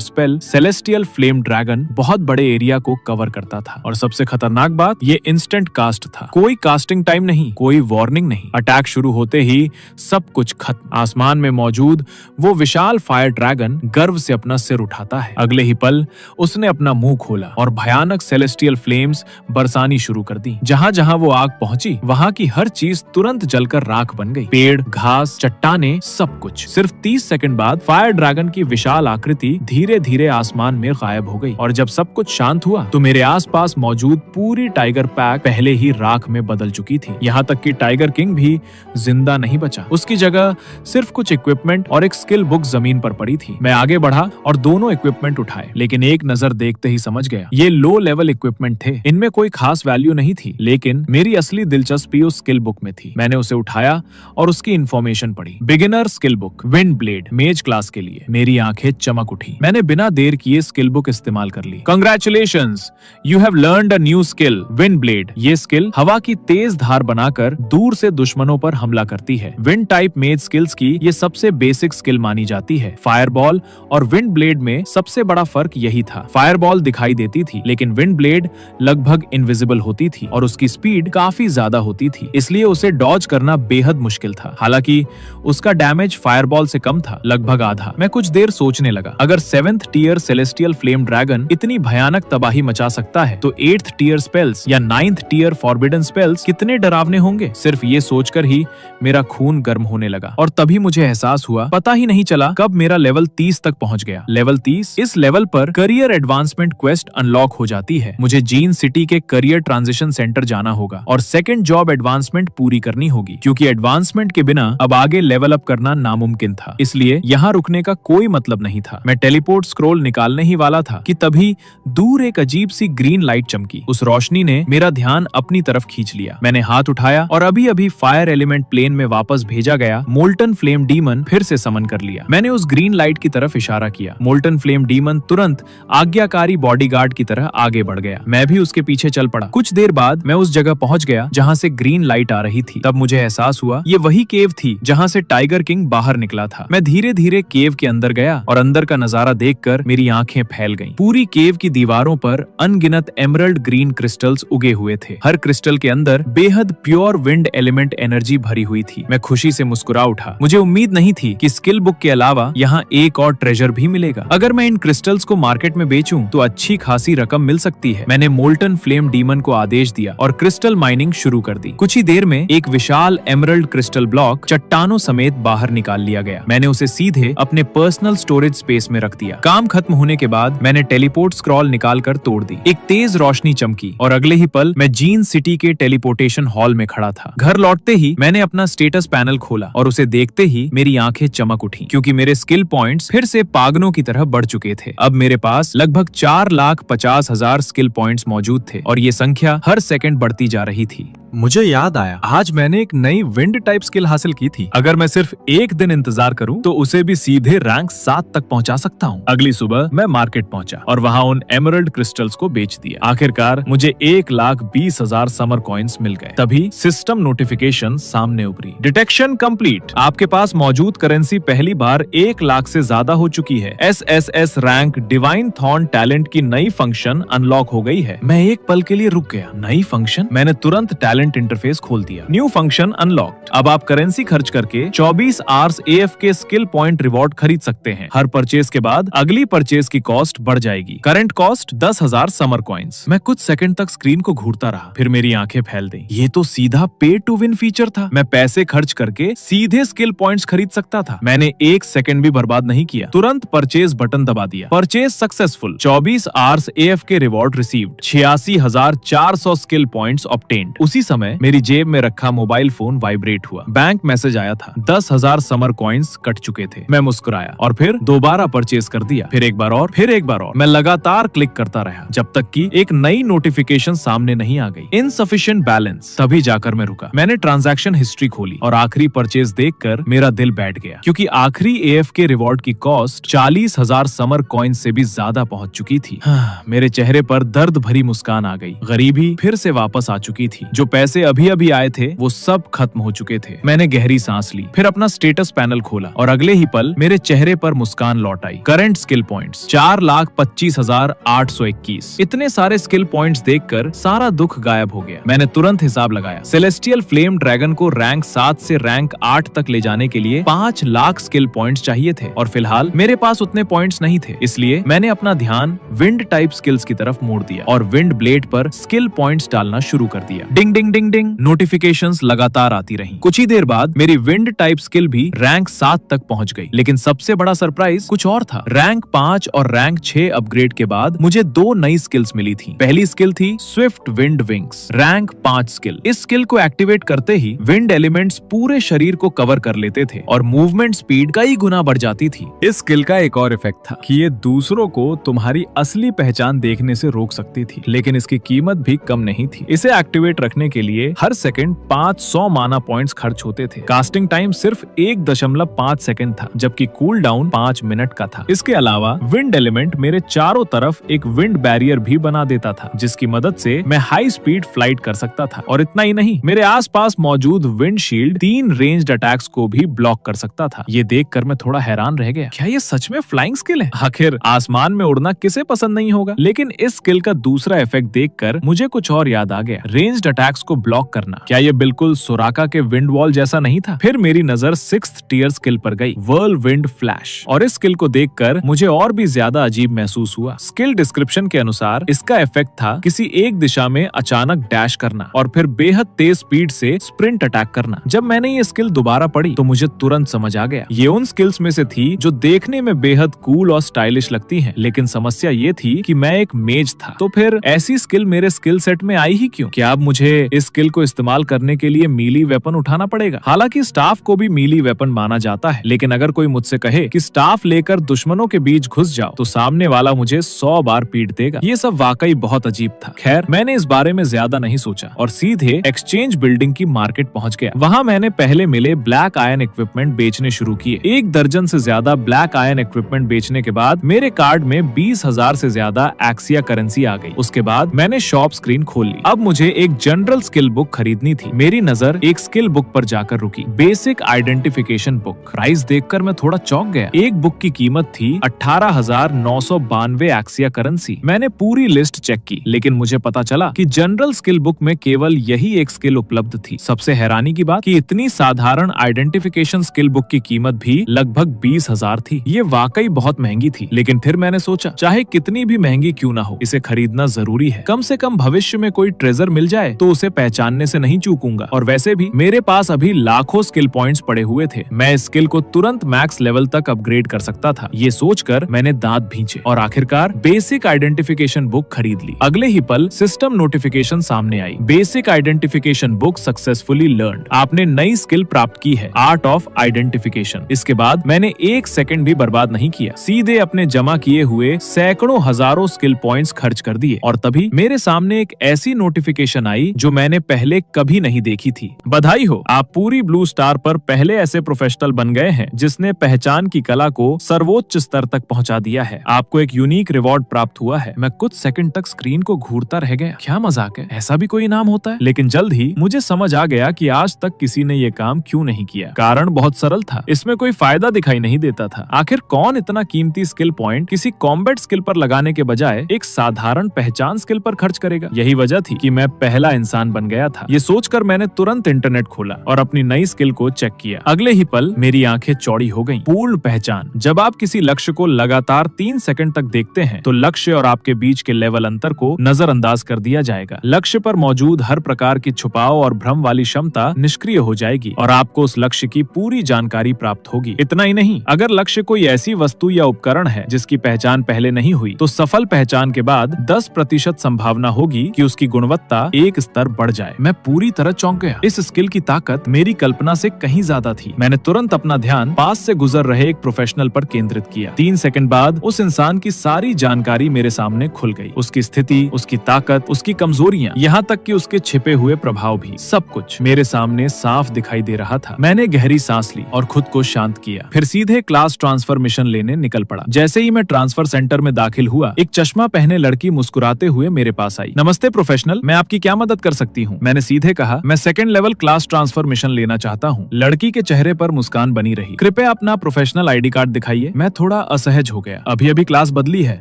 spell celestial flame dragon बहुत बड़े एरिया को कवर करता था। और सबसे खतरनाक बात, ये इंस्टेंट कास्ट था। कोई कास्टिंग टाइम नहीं, कोई वार्निंग नहीं। अटैक शुरू होते ही सब कुछ खत्म। आसमान में मौजूद वो विशाल फायर ड्रैगन गर्व से अपना सिर उठाता है। अगले ही पल उसने अपना मुंह खोला और भयानक सेलेस्टियल फ्लेम्स बरसानी शुरू कर दी। जहां जहां वो आग पहुंची, वहां की हर चीज तुरंत जलकर राख बन गई। पेड़, घास, चट्टाने, सब कुछ। सिर्फ 30 सेकंड बाद फायर ड्रैगन की विशाल आकृति धीरे धीरे आसमान में गायब हो गई। और जब सब कुछ शांत हुआ तो मेरे आसपास मौजूद पूरी टाइगर पैक पहले ही राख में बदल चुकी थी। यहाँ तक कि टाइगर किंग भी जिंदा नहीं बचा। उसकी जगह सिर्फ कुछ इक्विपमेंट और एक स्किल बुक जमीन पर पड़ी थी। मैं आगे बढ़ा और दोनों इक्विपमेंट उठाए, लेकिन एक नजर देखते ही समझ गया ये लो लेवल इक्विपमेंट थे। इनमें कोई खास वैल्यू नहीं थी, लेकिन मेरी असली दिलचस्पी उस स्किल बुक में थी। मैंने उसे उठाया और उसकी इन्फॉर्मेशन पढ़ी। Beginner skill book, wind blade, मेज क्लास के लिए। मेरी आंखें चमक उठी। मैंने बिना देर किए स्किल बुक इस्तेमाल कर ली। Congratulations, you have learned a new skill, wind blade. ये स्किल हवा की तेज धार बनाकर दूर से दुश्मनों पर हमला करती है। विंड टाइप मेज स्किल्स की ये सबसे बेसिक स्किल मानी जाती है। फायरबॉल और विंड ब्लेड में सबसे बड़ा फर्क यही था। फायरबॉल दिखाई देती थी, लेकिन विंड ब्लेड लगभग इनविजिबल होती थी और उसकी स्पीड काफी ज्यादा होती थी, इसलिए उसे डॉज करना बेहद मुश्किल था। हालांकि उसका डैमेज फायरबॉल से कम था, लगभग आधा। मैं कुछ देर सोचने लगा, अगर 7th tier celestial flame dragon इतनी भयानक तबाही मचा सकता है, तो 8th टियर स्पेल्स या 9th टियर फॉरबिडन स्पेल्स कितने डरावने होंगे। सिर्फ ये सोचकर ही मेरा खून गर्म होने लगा। और तभी मुझे एहसास हुआ, पता ही नहीं चला कब मेरा लेवल 30 तक पहुंच गया। लेवल 30, इस लेवल पर करियर एडवांसमेंट क्वेस्ट अनलॉक हो जाती है। मुझे जीन सिटी के करियर ट्रांजिशन सेंटर जाना होगा और सेकंड जॉब एडवांसमेंट पूरी करनी होगी, क्योंकि एडवांसमेंट के बिना अब आगे लेवल अप करना नामुमकिन था। इसलिए यहाँ रुकने का कोई मतलब नहीं था। मैं टेलीपोर्ट स्क्रोल निकालने ही वाला था कि तभी दूर एक अजीब सी ग्रीन लाइट चमकी। उस रोशनी ने मेरा ध्यान अपनी तरफ खींच लिया। मैंने हाथ उठाया और अभी अभी फायर एलिमेंट प्लेन में वापस भेजा गया मोल्टन फ्लेम डीमन फिर से समन कर लिया। मैंने उस ग्रीन लाइट की तरफ इशारा किया। मोल्टन फ्लेम डीमन तुरंत आज्ञाकारी बॉडीगार्ड की तरह आगे बढ़ गया। मैं भी उसके पीछे चल पड़ा। कुछ देर बाद मैं उस जगह पहुंच गया जहां से ग्रीन लाइट आ रही थी। तब मुझे एहसास हुआ ये वही केव थी जहां से टाइगर किंग बाहर निकला था। मैं धीरे धीरे केव के अंदर गया और अंदर का नजारा देखकर मेरी आंखें फैल गईं। पूरी केव की दीवारों पर अनगिनत एमरल्ड ग्रीन क्रिस्टल्स उगे हुए थे। हर क्रिस्टल के अंदर बेहद प्योर विंड एलिमेंट एनर्जी भरी हुई थी। मैं खुशी से मुस्कुरा उठा। मुझे उम्मीद नहीं थी कि स्किल बुक के अलावा यहाँ एक और ट्रेजर भी मिलेगा। अगर मैं इन क्रिस्टल्स को मार्केट में बेचूं तो अच्छी खासी रकम मिल सकती है। मैंने मोल्टन फ्लेम डीमन को आदेश दिया और क्रिस्टल माइनिंग शुरू कर दी। कुछ ही देर में एक विशाल एमरल्ड क्रिस्टल ब्लॉक चट्टानों समेत बाहर निकाल लिया गया। मैंने उसे सीधे अपने पर्सनल स्टोरेज स्पेस में रख दिया। काम खत्म होने के बाद मैंने टेलीपोर्ट स्क्रॉल निकालकर तोड़ दी। एक तेज रोशनी चमकी और अगले ही पल मैं जीन सिटी के टेलीपोर्टेशन हॉल में खड़ा था। घर लौटते ही मैंने अपना स्टेटस पैनल खोला और उसे देखते ही मेरी आंखें चमक उठी, क्योंकि मेरे स्किल पॉइंट्स फिर से पागनों की तरह बढ़ चुके थे। अब मेरे पास लगभग 4,50,000 स्किल पॉइंट्स मौजूद थे और ये संख्या हर सेकंड बढ़ती जा रही थी। मुझे याद आया, आज मैंने एक नई विंड टाइप स्किल हासिल की थी। अगर मैं सिर्फ एक दिन इंतजार करूं तो उसे भी सीधे रैंक 7 तक पहुंचा सकता हूं। अगली सुबह मैं मार्केट पहुंचा और वहां उन एमरल्ड क्रिस्टल्स को बेच दिया। आखिरकार मुझे 1,20,000 समर कॉइन्स मिल गए। तभी सिस्टम नोटिफिकेशन सामने उभरी। Detection complete. आपके पास मौजूद करेंसी पहली बार 1 लाख से ज्यादा हो चुकी है। SSS rank divine thorn talent की नई फंक्शन अनलॉक हो गई है। मैं एक पल के लिए रुक गया। नई फंक्शन? मैंने तुरंत टैलेंट इंटरफेस खोल दिया। New function unlocked. अब आप करेंसी खर्च करके 24 hours AFK skill point reward खरीद सकते हैं। हर परचेज के बाद अगली परचेज की कॉस्ट बढ़ जाएगी। Current cost 10,000 summer coins. मैं कुछ सेकंड तक स्क्रीन को घूरता रहा, फिर मेरी आंखें फैल गईं। ये तो सीधा पे टू विन फीचर था। मैं पैसे खर्च करके सीधे स्किल पॉइंट्स खरीद सकता था। मैंने एक सेकंड भी बर्बाद नहीं किया, तुरंत परचेज बटन दबा दिया। Purchase successful. 24 hours AFK reward received. 86,400 skill points obtained. उसी समय मेरी जेब में रखा मोबाइल फोन वाइब्रेट हुआ। बैंक मैसेज आया था, 10,000 समर कॉइन्स कट चुके थे। मैं मुस्कुराया और फिर दोबारा परचेज कर दिया। फिर एक बार और, फिर एक बार और। मैं लगातार क्लिक करता रहा जब तक कि एक नई नोटिफिकेशन सामने नहीं आ गई, इनसफिशिएंट बैलेंस। तभी जाकर मैं रुका। मैंने ट्रांजैक्शन हिस्ट्री खोली और आखिरी परचेज देखकर मेरा दिल बैठ गया, क्योंकि आखिरी AFK रिवॉर्ड की कॉस्ट 40,000 समर कॉइन से भी ज्यादा पहुंच चुकी थी। मेरे चेहरे पर दर्द भरी मुस्कान आ गई। गरीबी फिर से वापस आ चुकी थी। जो पैसे अभी अभी आए थे वो सब खत्म हो चुके थे। मैंने गहरी सांस ली, फिर अपना स्टेटस पैनल खोला और अगले ही पल मेरे चेहरे पर मुस्कान लौट आई। Current skill points 4,25,821। इतने सारे स्किल पॉइंट्स देखकर सारा दुख गायब हो गया। मैंने तुरंत हिसाब लगाया। सेलेस्टियल फ्लेम ड्रैगन को रैंक 7 से रैंक 8 तक ले जाने के लिए 5 लाख स्किल पॉइंट्स चाहिए थे और फिलहाल मेरे पास उतने पॉइंट्स नहीं थे। इसलिए मैंने अपना ध्यान विंड टाइप स्किल्स की तरफ मोड़ दिया और विंड ब्लेड पर स्किल पॉइंट्स डालना शुरू कर दिया। डिंग डिंग डिंग डिंग नोटिफिकेशंस लगातार आती रहीं। कुछ ही देर बाद मेरी विंड टाइप स्किल भी रैंक 7 तक पहुंच गई। लेकिन सबसे बड़ा सरप्राइज कुछ और था। रैंक 5 और रैंक 6 अपग्रेड के बाद मुझे 2 नई स्किल्स मिली थी। पहली स्किल थी Swift wind wings, rank 5 skill. इस स्किल को एक्टिवेट करते ही विंड एलिमेंट्स पूरे शरीर को कवर कर लेते थे और मूवमेंट स्पीड कई गुना बढ़ जाती थी। इस स्किल का एक और इफेक्ट था कि ये दूसरों को तुम्हारी असली पहचान देखने से रोक सकती थी, लेकिन इसकी कीमत भी कम नहीं थी। इसे एक्टिवेट रखने के लिए हर सेकंड 500 माना पॉइंट्स खर्च होते थे। कास्टिंग टाइम सिर्फ 1.5 सेकंड था, जबकि कूल डाउन 5 मिनट का था। इसके अलावा विंड एलिमेंट मेरे चारों तरफ एक विंड बैरियर भी बना देता था, जिसकी मदद से मैं हाई स्पीड फ्लाइट कर सकता था। और इतना ही नहीं, मेरे आसपास मौजूद विंड शील्ड 3 रेंज्ड अटैक्स को भी ब्लॉक कर सकता था। ये देखकर मैं थोड़ा हैरान रह गया। क्या ये सच में फ्लाइंग स्किल है? आखिर आसमान में उड़ना किसे पसंद नहीं होगा? लेकिन इस स्किल का दूसरा इफेक्ट देखकर मुझे कुछ और याद आ गया। रेंज्ड अटैक्स को ब्लॉक करना। क्या ये बिल्कुल सोराका के विंड वॉल जैसा नहीं था? फिर मेरी नजर 6th टियर स्किल पर गई, वर्ल विंड फ्लैश। और इस स्किल को देखकर मुझे और भी ज्यादा अजीब महसूस हुआ। स्किल डिस्क्रिप्शन के अनुसार इसका इफेक्ट था किसी एक दिशा में अचानक डैश करना और फिर बेहद तेज स्पीड से स्प्रिंट अटैक करना। जब मैंने ये स्किल दोबारा पढ़ी तो मुझे तुरंत समझ आ गया। ये उन स्किल्स में से थी जो देखने में बेहद कूल और स्टाइलिश लगती हैं, लेकिन समस्या ये थी कि मैं एक मेज था। तो फिर ऐसी स्किल मेरे स्किल सेट में आई ही क्यों? क्या अब मुझे इस स्किल को इस्तेमाल करने के लिए मीली वेपन उठाना पड़ेगा? हालांकि स्टाफ को भी मीली वेपन माना जाता है, लेकिन अगर कोई मुझसे कहे कि स्टाफ लेकर दुश्मनों के बीच घुस जाओ तो सामने वाला मुझे 100 बार पीट देगा। ये सब वाकई बहुत अजीब था। खैर, मैंने इस बारे में ज्यादा नहीं सोचा और सीधे एक्सचेंज बिल्डिंग की मार्केट पहुंच गया। वहां मैंने पहले मिले ब्लैक आयन इक्विपमेंट बेचने शुरू किए। 1 दर्जन से ज्यादा ब्लैक आयन इक्विपमेंट बेचने के बाद मेरे कार्ड में 20,000 से ज्यादा एक्सिया करेंसी आ गई। उसके बाद मैंने शॉप स्क्रीन खोल ली। अब मुझे एक जनरल स्किल बुक खरीदनी थी। मेरी नजर एक स्किल बुक पर जाकर रुकी, बेसिक आइडेंटिफिकेशन बुक। प्राइस देखकर मैं थोड़ा चौंक गया। एक बुक की कीमत थी 18,992 एक्सिया करेंसी। मैंने पूरी लिस्ट चेक की, लेकिन मुझे पता चला कि जनरल स्किल बुक में केवल यही एक स्किल उपलब्ध थी। सबसे हैरानी की बात कि इतनी साधारण आइडेंटिफिकेशन स्किल बुक की कीमत भी लगभग 20,000 थी। ये वाकई बहुत महंगी थी, लेकिन फिर मैंने सोचा चाहे कितनी भी महंगी क्यों ना हो, इसे खरीदना जरूरी है। कम से कम भविष्य में कोई ट्रेजर मिल जाए तो उसे पहचानने से नहीं चूकूंगा। और वैसे भी मेरे पास अभी लाखों स्किल पॉइंट्स पड़े हुए थे। मैं इस स्किल को तुरंत मैक्स लेवल तक अपग्रेड कर सकता था। ये सोचकर मैंने दांत भींचे और आखिरकार बेसिक आइडेंटिफिकेशन बुक खरीद ली। अगले ही पल सिस्टम नोटिफिकेशन सामने आई। Basic identification book successfully learned. आपने नई स्किल प्राप्त की है, आर्ट ऑफ आइडेंटिफिकेशन। इसके बाद मैंने 1 सेकंड भी बर्बाद नहीं किया, सीधे अपने जमा किए हुए सैकड़ों हजारों स्किल पॉइंट्स खर्च कर दिए। और तभी मेरे सामने एक ऐसी नोटिफिकेशन आई जो मैंने पहले कभी नहीं देखी थी। बधाई हो, आप पूरी ब्लू स्टार पर पहले ऐसे प्रोफेशनल बन गए हैं जिसने पहचान की कला को सर्वोच्च स्तर तक पहुंचा दिया है। आपको एक यूनिक रिवॉर्ड प्राप्त हुआ है। मैं कुछ सेकंड तक स्क्रीन को घूरता रह गया। क्या मजाक है, ऐसा भी कोई इनाम होता है? लेकिन जल्द ही मुझे समझ आ गया कि आज तक किसी ने ये काम क्यों नहीं किया। कारण बहुत सरल था, इसमें कोई फायदा दिखाई नहीं देता था। आखिर कौन इतना कीमती स्किल पॉइंट किसी कॉम्बैट स्किल पर लगाने के बजाय एक साधारण पहचान स्किल पर खर्च करेगा? यही वजह थी कि मैं पहला इंसान बन गया था। ये सोचकर मैंने तुरंत इंटरनेट खोला और अपनी नई स्किल को चेक किया। अगले ही पल मेरी आंखें चौड़ी हो गईं। पूर्ण पहचान। जब आप किसी लक्ष्य को लगातार 3 सेकंड तक देखते हैं तो लक्ष्य और आपके बीच के लेवल अंतर को नजरअंदाज कर दिया जाएगा। लक्ष्य पर मौजूद हर प्रकार की छुपाव और भ्रम वाली क्षमता निष्क्रिय हो जाएगी और आपको उस लक्ष्य की पूरी जानकारी प्राप्त होगी। इतना ही नहीं, अगर लक्ष्य कोई ऐसी वस्तु या उपकरण है जिसकी पहचान पहले नहीं हुई तो सफल पहचान के बाद 10% संभावना होगी कि उसकी गुणवत्ता एक स्तर बढ़ पड़ जाए। मैं पूरी तरह चौंक गया। इस स्किल की ताकत मेरी कल्पना से कहीं ज्यादा थी। मैंने तुरंत अपना ध्यान पास से गुजर रहे एक प्रोफेशनल पर केंद्रित किया। 3 सेकंड बाद उस इंसान की सारी जानकारी मेरे सामने खुल गई। उसकी स्थिति, उसकी ताकत, उसकी कमजोरियां, यहाँ तक कि उसके छिपे हुए प्रभाव भी, सब कुछ मेरे सामने साफ दिखाई दे रहा था। मैंने गहरी सांस ली और खुद को शांत किया। फिर सीधे क्लास ट्रांसफर मिशन लेने निकल पड़ा। जैसे ही मैं ट्रांसफर सेंटर में दाखिल हुआ, एक चश्मा पहने लड़की मुस्कुराते हुए मेरे पास आई। नमस्ते प्रोफेशनल, मैं आपकी क्या मदद कर सकती हूँ? मैंने सीधे कहा, मैं 2nd level class transfer mission लेना चाहता हूँ। लड़की के चेहरे पर मुस्कान बनी रही। कृपया अपना प्रोफेशनल आईडी कार्ड दिखाइए। मैं थोड़ा असहज हो गया। अभी क्लास बदली है,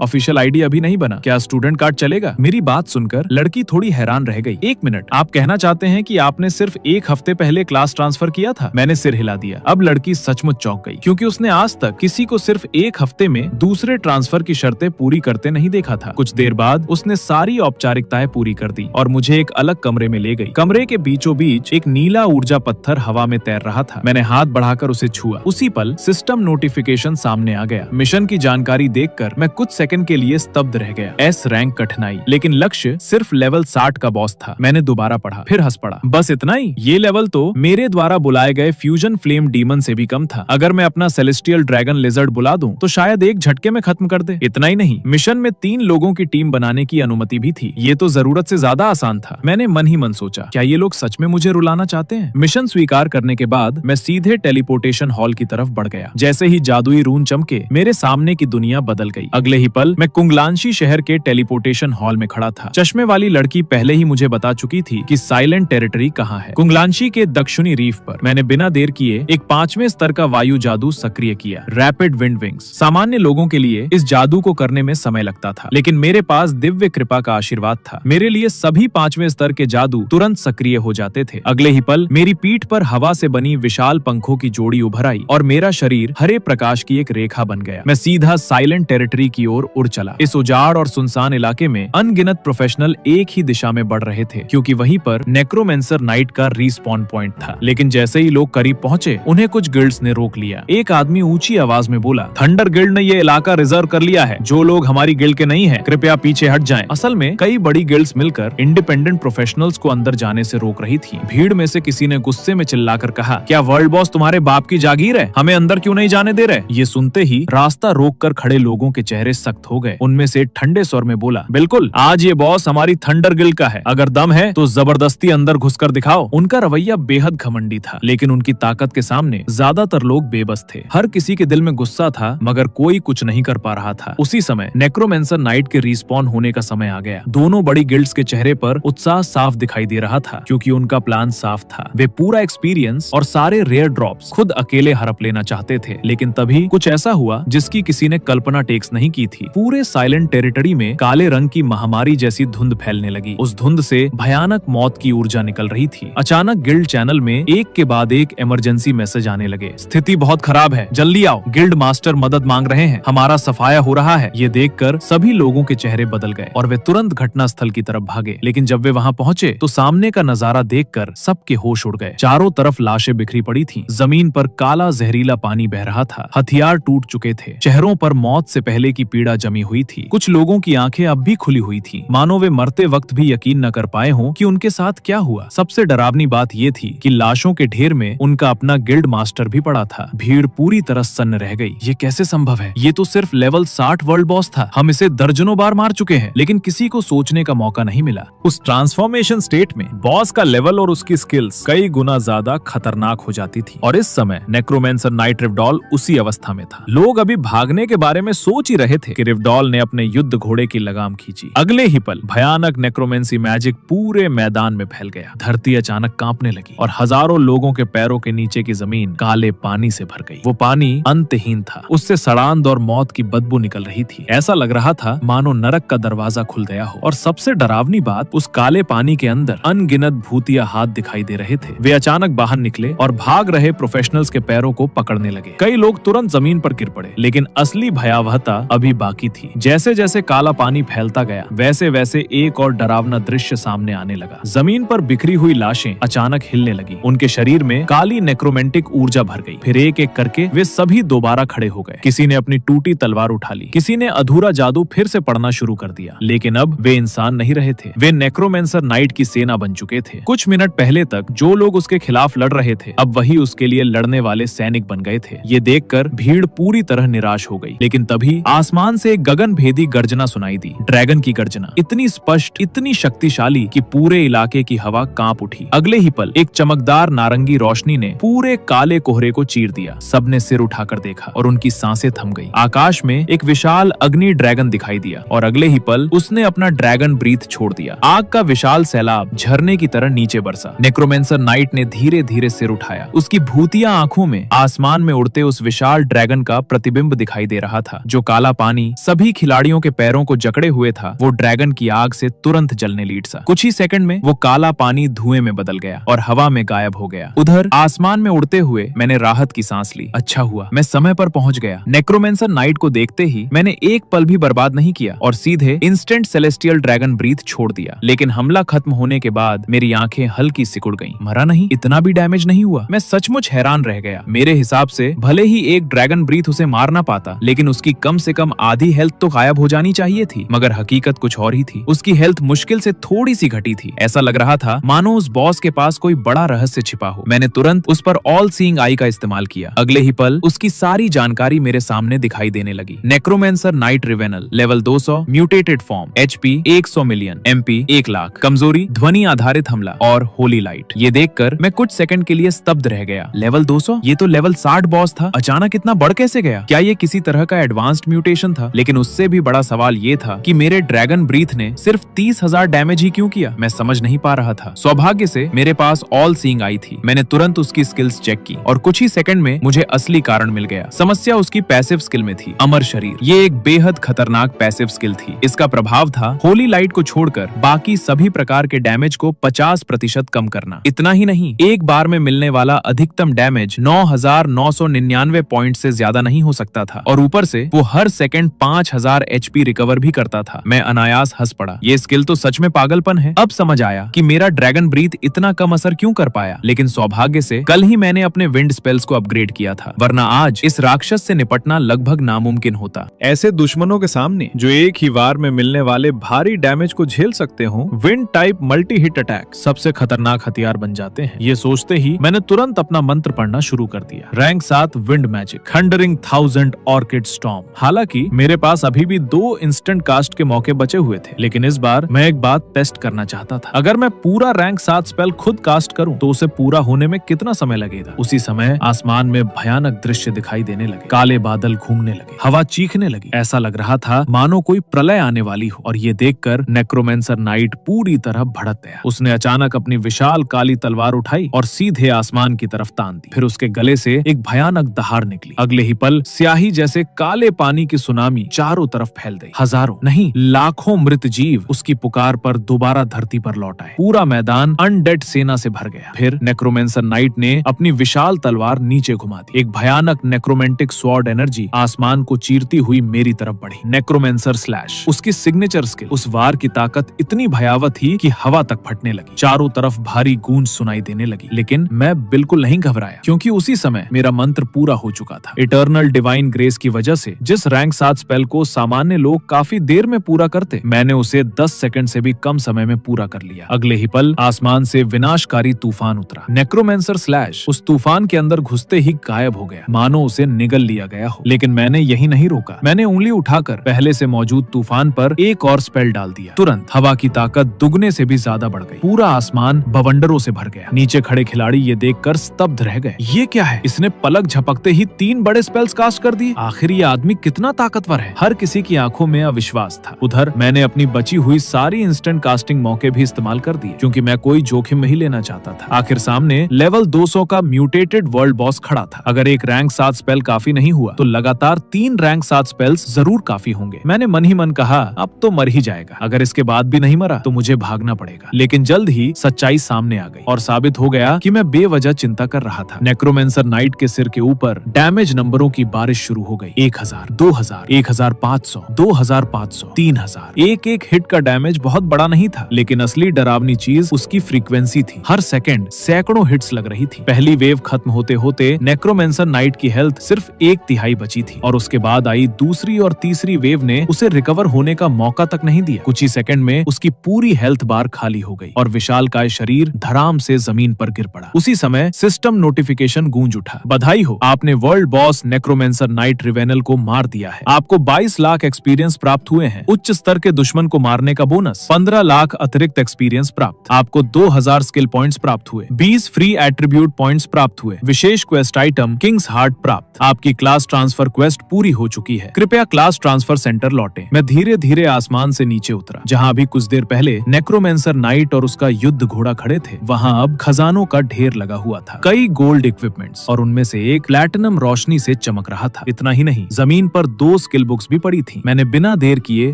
ऑफिशियल आईडी अभी नहीं बना। क्या स्टूडेंट कार्ड चलेगा? मेरी बात सुनकर लड़की थोड़ी हैरान रह गई। 1 मिनट, आप कहना चाहते हैं कि आपने सिर्फ 1 हफ्ते पहले क्लास ट्रांसफर किया था? मैंने सिर हिला दिया। अब लड़की सचमुच चौंक गई, क्योंकि उसने आज तक किसी को सिर्फ 1 हफ्ते में दूसरे ट्रांसफर की शर्तें पूरी करते नहीं देखा था। कुछ देर बाद उसने सारी औपचारिकताएं पूरी कर दी और मुझे एक अलग कमरे में ले गई। कमरे के बीचों बीच एक नीला ऊर्जा पत्थर हवा में तैर रहा था। मैंने हाथ बढ़ाकर उसे छुआ। उसी पल सिस्टम नोटिफिकेशन सामने आ गया। मिशन की जानकारी देखकर मैं कुछ सेकंड के लिए स्तब्ध रह गया। S रैंक कठिनाई, लेकिन लक्ष्य सिर्फ लेवल 60 का बॉस था। मैंने दोबारा पढ़ा, फिर हंस पड़ा। बस इतना ही? ये लेवल तो मेरे द्वारा बुलाए गए फ्यूजन फ्लेम डीमन से भी कम था। अगर मैं अपना सेलेस्टियल ड्रैगन लिजर्ड बुला दूं तो शायद एक झटके में खत्म कर दे। इतना ही नहीं, मिशन में 3 लोगों की टीम बनाने की अनुमति भी थी। ये तो जरूरत से ज्यादा आसान था। मैंने मन ही मन सोचा, क्या ये लोग सच में मुझे रुलाना चाहते हैं? मिशन स्वीकार करने के बाद मैं सीधे टेलीपोर्टेशन हॉल की तरफ बढ़ गया। जैसे ही जादुई रून चमके, मेरे सामने की दुनिया बदल गई। अगले ही पल मैं कुंगलांशी शहर के टेलीपोर्टेशन हॉल में खड़ा था। चश्मे वाली लड़की पहले ही मुझे बता चुकी थी कि साइलेंट टेरिटरी कहाँ है। कुंगलांशी के दक्षिणी रीफ पर। मैंने बिना देर किए एक 5वें स्तर का वायु जादू सक्रिय किया, रैपिड विंड विंग्स। सामान्य लोगों के लिए इस जादू को करने में समय लगता था, लेकिन मेरे पास दिव्य कृपा का आशीर्वाद था। मेरे लिए सभी 5वें स्तर के जादू तुरंत सक्रिय हो जाते थे। अगले ही पल मेरी पीठ पर हवा से बनी विशाल पंखों की जोड़ी उभर आई और मेरा शरीर हरे प्रकाश की एक रेखा बन गया। मैं सीधा साइलेंट टेरिटरी की ओर उड़ चला। इस उजाड़ और सुनसान इलाके में अनगिनत प्रोफेशनल एक ही दिशा में बढ़ रहे थे, क्योंकि वहीं पर नेक्रोमेंसर नाइट का रिस्पॉन पॉइंट था। लेकिन जैसे ही लोग करीब पहुंचे, उन्हें कुछ गिल्ड्स ने रोक लिया। एक आदमी ऊंची आवाज में बोला, थंडर गिल्ड ने ये इलाका रिजर्व कर लिया है। जो लोग हमारी गिल्ड के नहीं हैं, कृपया पीछे हट जाएं। असल में कई बड़ी गिल्ड्स मिलकर इंडिपेंडेंट प्रोफेशनल्स को अंदर जाने से रोक रही थी। भीड़ में से किसी ने गुस्से में चिल्लाकर कहा, क्या वर्ल्ड बॉस तुम्हारे बाप की जागीर है? हमें अंदर क्यों नहीं जाने दे रहे? ये सुनते ही रास्ता रोककर खड़े लोगों के चेहरे सख्त हो गए। उनमें से ठंडे स्वर में बोला, बिल्कुल, आज ये बॉस हमारी थंडर गिल्ड का है। अगर दम है तो जबरदस्ती अंदर घुसकर दिखाओ। उनका रवैया बेहद घमंडी था, लेकिन उनकी ताकत के सामने ज्यादातर लोग बेबस थे। हर किसी के दिल में गुस्सा था, मगर कोई कुछ नहीं कर पा रहा था। उसी समय नेक्रोमेंसर नाइट के रिस्पॉन होने का समय आ गया। दोनों बड़ी गिल्ड्स के चेहरे पर उत्साह साफ दिखाई दे रहा था, क्योंकि उनका प्लान साफ था। वे पूरा एक्सपीरियंस और सारे रेयर ड्रॉप्स खुद अकेले हड़प लेना चाहते थे। लेकिन तभी कुछ ऐसा हुआ जिसकी किसी ने कल्पना टेक्स नहीं की थी। पूरे साइलेंट टेरिटरी में काले रंग की महामारी जैसी धुंध फैलने लगी। उस धुंध से भयानक मौत की ऊर्जा निकल रही थी। अचानक गिल्ड चैनल में एक के बाद एक इमरजेंसी मैसेज आने लगे। स्थिति बहुत खराब है, जल्दी आओ, गिल्ड मास्टर मदद मांग रहे हैं, हमारा सफाया हो रहा है। ये देखकर सभी लोगों के चेहरे बदल गए और वे तुरंत घटना स्थल की तरफ भागे। लेकिन जब वे वहां पहुंचे तो सामने का नजारा देखकर सबके होश उड़ गए। चारों तरफ लाशें बिखरी पड़ी थीं। जमीन पर काला जहरीला पानी बह रहा था। हथियार टूट चुके थे। चेहरों पर मौत से पहले की पीड़ा जमी हुई थी। कुछ लोगों की आंखें अब भी खुली हुई थी, मानो वे मरते वक्त भी यकीन न कर पाए हों कि उनके साथ क्या हुआ। सबसे डरावनी बात ये थी कि लाशों के ढेर में उनका अपना गिल्ड मास्टर भी पड़ा था। भीड़ पूरी तरह सन्न रह गई। ये कैसे संभव है? ये तो सिर्फ लेवल 60 वर्ल्ड बॉस था। हम इसे दर्जनों बार मार चुके हैं, लेकिन किसी को सोचने का मौका नहीं मिला। उस ट्रांसफॉर्मेशन स्टेट में बॉस का लेवल और उसकी स्किल्स कई गुना ज्यादा खतरनाक हो जाती थी। और इस समय नेक्रोमेंसर नाइट रिवडॉल उसी अवस्था में था। लोग अभी भागने के बारे में सोच ही रहे थे कि रिवडॉल ने अपने युद्ध घोड़े की लगाम खींची। अगले ही पल भयानक नेक्रोमेंसी मैजिक पूरे मैदान में फैल गया। धरती अचानक कांपने लगी और हजारों लोगों के पैरों के नीचे की जमीन काले पानी से भर गई। वो पानी अंतहीन था। उससे सड़ांध और मौत की बदबू निकल रही थी। ऐसा लग रहा था मानो नरक का दरवाजा खुल गया हो। और सबसे डरावनी बात, उस काले पानी के अंदर अनगिनत भूतिया हाथ दिखाई दे रहे थे। वे अचानक बाहर निकले और भाग रहे प्रोफेशनल्स के पैरों को पकड़ने लगे। कई लोग तुरंत जमीन पर गिर पड़े, लेकिन असली भयावहता अभी बाकी थी। जैसे जैसे काला पानी फैलता गया, वैसे वैसे एक और डरावना दृश्य सामने आने लगा। जमीन पर बिखरी हुई लाशें अचानक हिलने लगी। उनके शरीर में काली नेक्रोमेंटिक ऊर्जा भर गई। फिर एक एक करके वे सभी दोबारा खड़े हो गए। किसी ने अपनी टूटी तलवार उठा ली, किसी ने अधूरा जादू फिर से पढ़ना शुरू कर दिया। लेकिन अब वे इंसान नहीं रहे थे। वे नेक्रोमेंसर नाइट नाइट की सेना बन चुके थे। कुछ मिनट पहले तक जो लोग उसके खिलाफ लड़ रहे थे, अब वही उसके लिए लड़ने वाले सैनिक बन गए थे। ये देखकर भीड़ पूरी तरह निराश हो गई। लेकिन तभी आसमान से एक गगनभेदी गर्जना सुनाई दी। ड्रैगन की गर्जना इतनी स्पष्ट, इतनी शक्तिशाली कि पूरे इलाके की हवा कांप उठी। अगले ही पल एक चमकदार नारंगी रोशनी ने पूरे काले कोहरे को चीर दिया। सबने सिर उठाकर देखा और उनकी सांसें थम गई। आकाश में एक विशाल अग्नि ड्रैगन दिखाई दिया और अगले ही पल उसने अपना ड्रैगन ब्रीथ छोड़ दिया। आग का विशाल सैलाब झरने की तरह नीचे बरसा। नेक्रोमेंसर नाइट ने धीरे धीरे सिर उठाया। उसकी भूतिया आंखों में आसमान में उड़ते उस विशाल ड्रैगन का प्रतिबिंब दिखाई दे रहा था। जो काला पानी सभी खिलाड़ियों के पैरों को जकड़े हुए था, वो ड्रैगन की आग से तुरंत जलने लीड सा। कुछ ही सेकंड में वो काला पानी धुएं में बदल गया और हवा में गायब हो गया। उधर आसमान में उड़ते हुए मैंने राहत की सांस ली। अच्छा हुआ मैं समय पर पहुंच गया। नेक्रोमेंसर नाइट को देखते ही मैंने एक पल भी बर्बाद नहीं किया और सीधे इंस्टेंट सेलेस्टियल ड्रैगन ब्रीथ छोड़ दिया। लेकिन हमला खत्म होने के बाद मेरी आंखें हल्की सिकुड़ गईं। मरा नहीं, इतना भी डैमेज नहीं हुआ। मैं सचमुच हैरान रह गया। मेरे हिसाब से भले ही एक ड्रैगन ब्रीथ उसे मार ना पाता, लेकिन उसकी कम से कम आधी हेल्थ तो गायब हो जानी चाहिए थी। मगर हकीकत कुछ और ही थी। उसकी हेल्थ मुश्किल से थोड़ी सी घटी थी। ऐसा लग रहा था मानो उस बॉस के पास कोई बड़ा रहस्य छिपा हो। मैंने तुरंत उस पर ऑल सीइंग आई का इस्तेमाल किया। अगले ही पल उसकी सारी जानकारी मेरे सामने दिखाई देने लगी। नेक्रोमेंसर नाइट रिवेनल, level 200, mutated form, HP 100 million, MP 1 lakh, कमजोरी ध्वनि आधारित हमला और होली लाइट। ये देखकर मैं कुछ सेकंड के लिए स्तब्ध रह गया। लेवल 200? ये तो लेवल 60 बॉस था। अचानक इतना बढ़ कैसे गया? क्या ये किसी तरह का एडवांस्ड म्यूटेशन था? लेकिन उससे भी बड़ा सवाल ये था कि मेरे ड्रैगन ब्रीथ ने सिर्फ 30,000 डैमेज ही क्यों किया? मैं समझ नहीं पा रहा था। सौभाग्य से मेरे पास ऑल सीइंग आई थी। मैंने तुरंत उसकी स्किल्स चेक की और कुछ ही सेकंड में मुझे असली कारण मिल गया। समस्या उसकी पैसिव स्किल में थी, अमर शरीर। ये एक बेहद खतरनाक पैसिव स्किल थी। इसका प्रभाव था होली लाइट को छोड़कर बाकी सभी प्रकार के डैमेज को 50% कम करना। इतना ही नहीं, एक बार में मिलने वाला अधिकतम डैमेज 9,999 पॉइंट से ज्यादा नहीं हो सकता था और ऊपर से वो हर सेकंड 5,000 HP रिकवर भी करता था। मैं अनायास हंस पड़ा। ये स्किल तो सच में पागलपन है। अब समझ आया कि मेरा ड्रैगन ब्रीथ इतना कम असर क्यों कर पाया। लेकिन सौभाग्य से कल ही मैंने अपने विंड स्पेल्स को अपग्रेड किया था, वरना आज इस राक्षस से निपटना लगभग नामुमकिन होता। ऐसे दुश्मनों के सामने जो एक ही वार में मिलने वाले भारी डैमेज को झेल सकते हो, wind type multi hit attack सबसे खतरनाक हथियार बन जाते हैं। ये सोचते ही मैंने तुरंत अपना मंत्र पढ़ना शुरू कर दिया। Rank 7 wind magic, thundering 1000 orchid storm. हालांकि मेरे पास अभी भी 2 इंस्टेंट कास्ट के मौके बचे हुए थे, लेकिन इस बार मैं एक बात टेस्ट करना चाहता था। अगर मैं पूरा रैंक 7 स्पेल खुद कास्ट करूं तो उसे पूरा होने में कितना समय लगेगा। उसी समय आसमान में भयानक दृश्य दिखाई देने लगे। काले बादल घूमने लगे, हवा चीखने लगी। ऐसा लग रहा था मानो कोई प्रलय आने वाली हो। और ये देखकर नेक्रोमेंसर नाइट पूरी तरह भड़क गया। उसने अचानक अपनी विशाल काली तलवार उठाई और सीधे आसमान की तरफ तान दी। फिर उसके गले से एक भयानक दहाड़ निकली। अगले ही पल स्याही जैसे काले पानी की सुनामी चारों तरफ फैल गई। हजारों नहीं, लाखों मृत जीव उसकी पुकार पर दोबारा धरती पर लौट आए। पूरा मैदान अनडेड सेना से भर गया। फिर नेक्रोमेंसर नाइट ने अपनी विशाल तलवार नीचे घुमा दी। एक भयानक नेक्रोमेंटिक स्वॉर्ड एनर्जी आसमान को चीरती हुई मेरी तरफ बढ़ी। नेक्रोमेंसर स्लैश, उसकी सिग्नेचर स्किल। उस वार की ताकत इतनी भयावह थी कि हवा तक फटने लगी। चारों तरफ भारी गूंज सुनाई देने लगी। लेकिन मैं बिल्कुल नहीं घबराया, क्योंकि उसी समय मेरा मंत्र पूरा हो चुका था। इटर्नल डिवाइन ग्रेस की वजह से जिस रैंक 7 स्पेल को सामान्य लोग काफी देर में पूरा करते, मैंने उसे 10 सेकंड से भी कम समय में पूरा कर लिया। अगले ही पल आसमान से विनाशकारी तूफान उतरा। नेक्रोमेंसर स्लैश उस तूफान के अंदर घुसते ही गायब हो गया, मानो उसे निगल लिया गया हो। लेकिन मैंने यही नहीं रोका। मैंने उंगली उठाकर पहले से मौजूद तूफान पर एक और स्पेल डाल दिया। तुरंत हवा की ताकत दुगने से भी ज्यादा बढ़ गई। पूरा आसमान बवंडरों से भर गया। नीचे खड़े खिलाड़ी ये देखकर स्तब्ध रह गए। ये क्या है? इसने पलक झपकते ही 3 बड़े स्पेल्स कास्ट कर दिए। आखिर ये आदमी कितना ताकतवर है। हर किसी की आंखों में अविश्वास था। उधर मैंने अपनी बची हुई सारी इंस्टेंट कास्टिंग मौके भी इस्तेमाल कर दिए, क्योंकि मैं कोई जोखिम नहीं लेना चाहता था। आखिर सामने लेवल 200 का म्यूटेटेड वर्ल्ड बॉस खड़ा था। अगर एक रैंक 7 स्पेल काफी नहीं हुआ तो लगातार 3 रैंक 7 स्पेल्स जरूर काफी होंगे। मैंने मन ही मन कहा, अब तो मर ही जाएगा। अगर इसके बाद भी नहीं मरा तो मुझे भागना पड़ेगा। लेकिन जल्द ही सच्चाई सामने आ गई और साबित हो गया कि मैं बेवजह चिंता कर रहा था। नेक्रोमेंसर नाइट के सिर के ऊपर डैमेज नंबरों की बारिश शुरू हो गई। 1000, 2000, 1500, 2500, 3000। एक एक हिट का डैमेज बहुत बड़ा नहीं था, लेकिन असली डरावनी चीज उसकी फ्रीक्वेंसी थी। हर सेकंड सैकड़ों हिट्स लग रही थी। पहली वेव खत्म होते होते नेक्रोमेंसर नाइट की हेल्थ सिर्फ 1/3 बची थी और उसके बाद आई दूसरी और तीसरी वेव ने उसे रिकवर होने का मौका तक नहीं दिया। कुछ ही सेकंड में उसकी पूरी हेल्थ बार खाली हो गई और विशालकाय शरीर धड़ाम से जमीन पर गिर पड़ा। उसी समय सिस्टम नोटिफिकेशन गूंज उठा, बधाई हो, आपने वर्ल्ड बॉस नेक्रोमेंसर नाइट रिवेनल को मार दिया है। आपको 22 लाख एक्सपीरियंस प्राप्त हुए हैं। उच्च स्तर के दुश्मन को मारने का बोनस, 15 लाख अतिरिक्त एक्सपीरियंस प्राप्त। आपको 2000 स्किल पॉइंट्स प्राप्त हुए, 20 फ्री एट्रीब्यूट पॉइंट्स प्राप्त हुए। विशेष क्वेस्ट आइटम किंग्स हार्ट प्राप्त। आपकी क्लास ट्रांसफर क्वेस्ट पूरी हो चुकी है। कृपया क्लास ट्रांसफर सेंटर लौटें। मैं धीरे धीरे आसमान से नीचे उतरा। जहां अभी कुछ देर पहले नेक्रोमेंसर नाइट और उसका युद्ध घोड़ा खड़े थे, वहां अब खजानों का ढेर लगा हुआ था। कई गोल्ड इक्विपमेंट्स और उनमें से एक प्लैटिनम रोशनी से चमक रहा था। इतना ही नहीं, जमीन पर 2 स्किल बुक्स भी पड़ी थी। मैंने बिना देर किए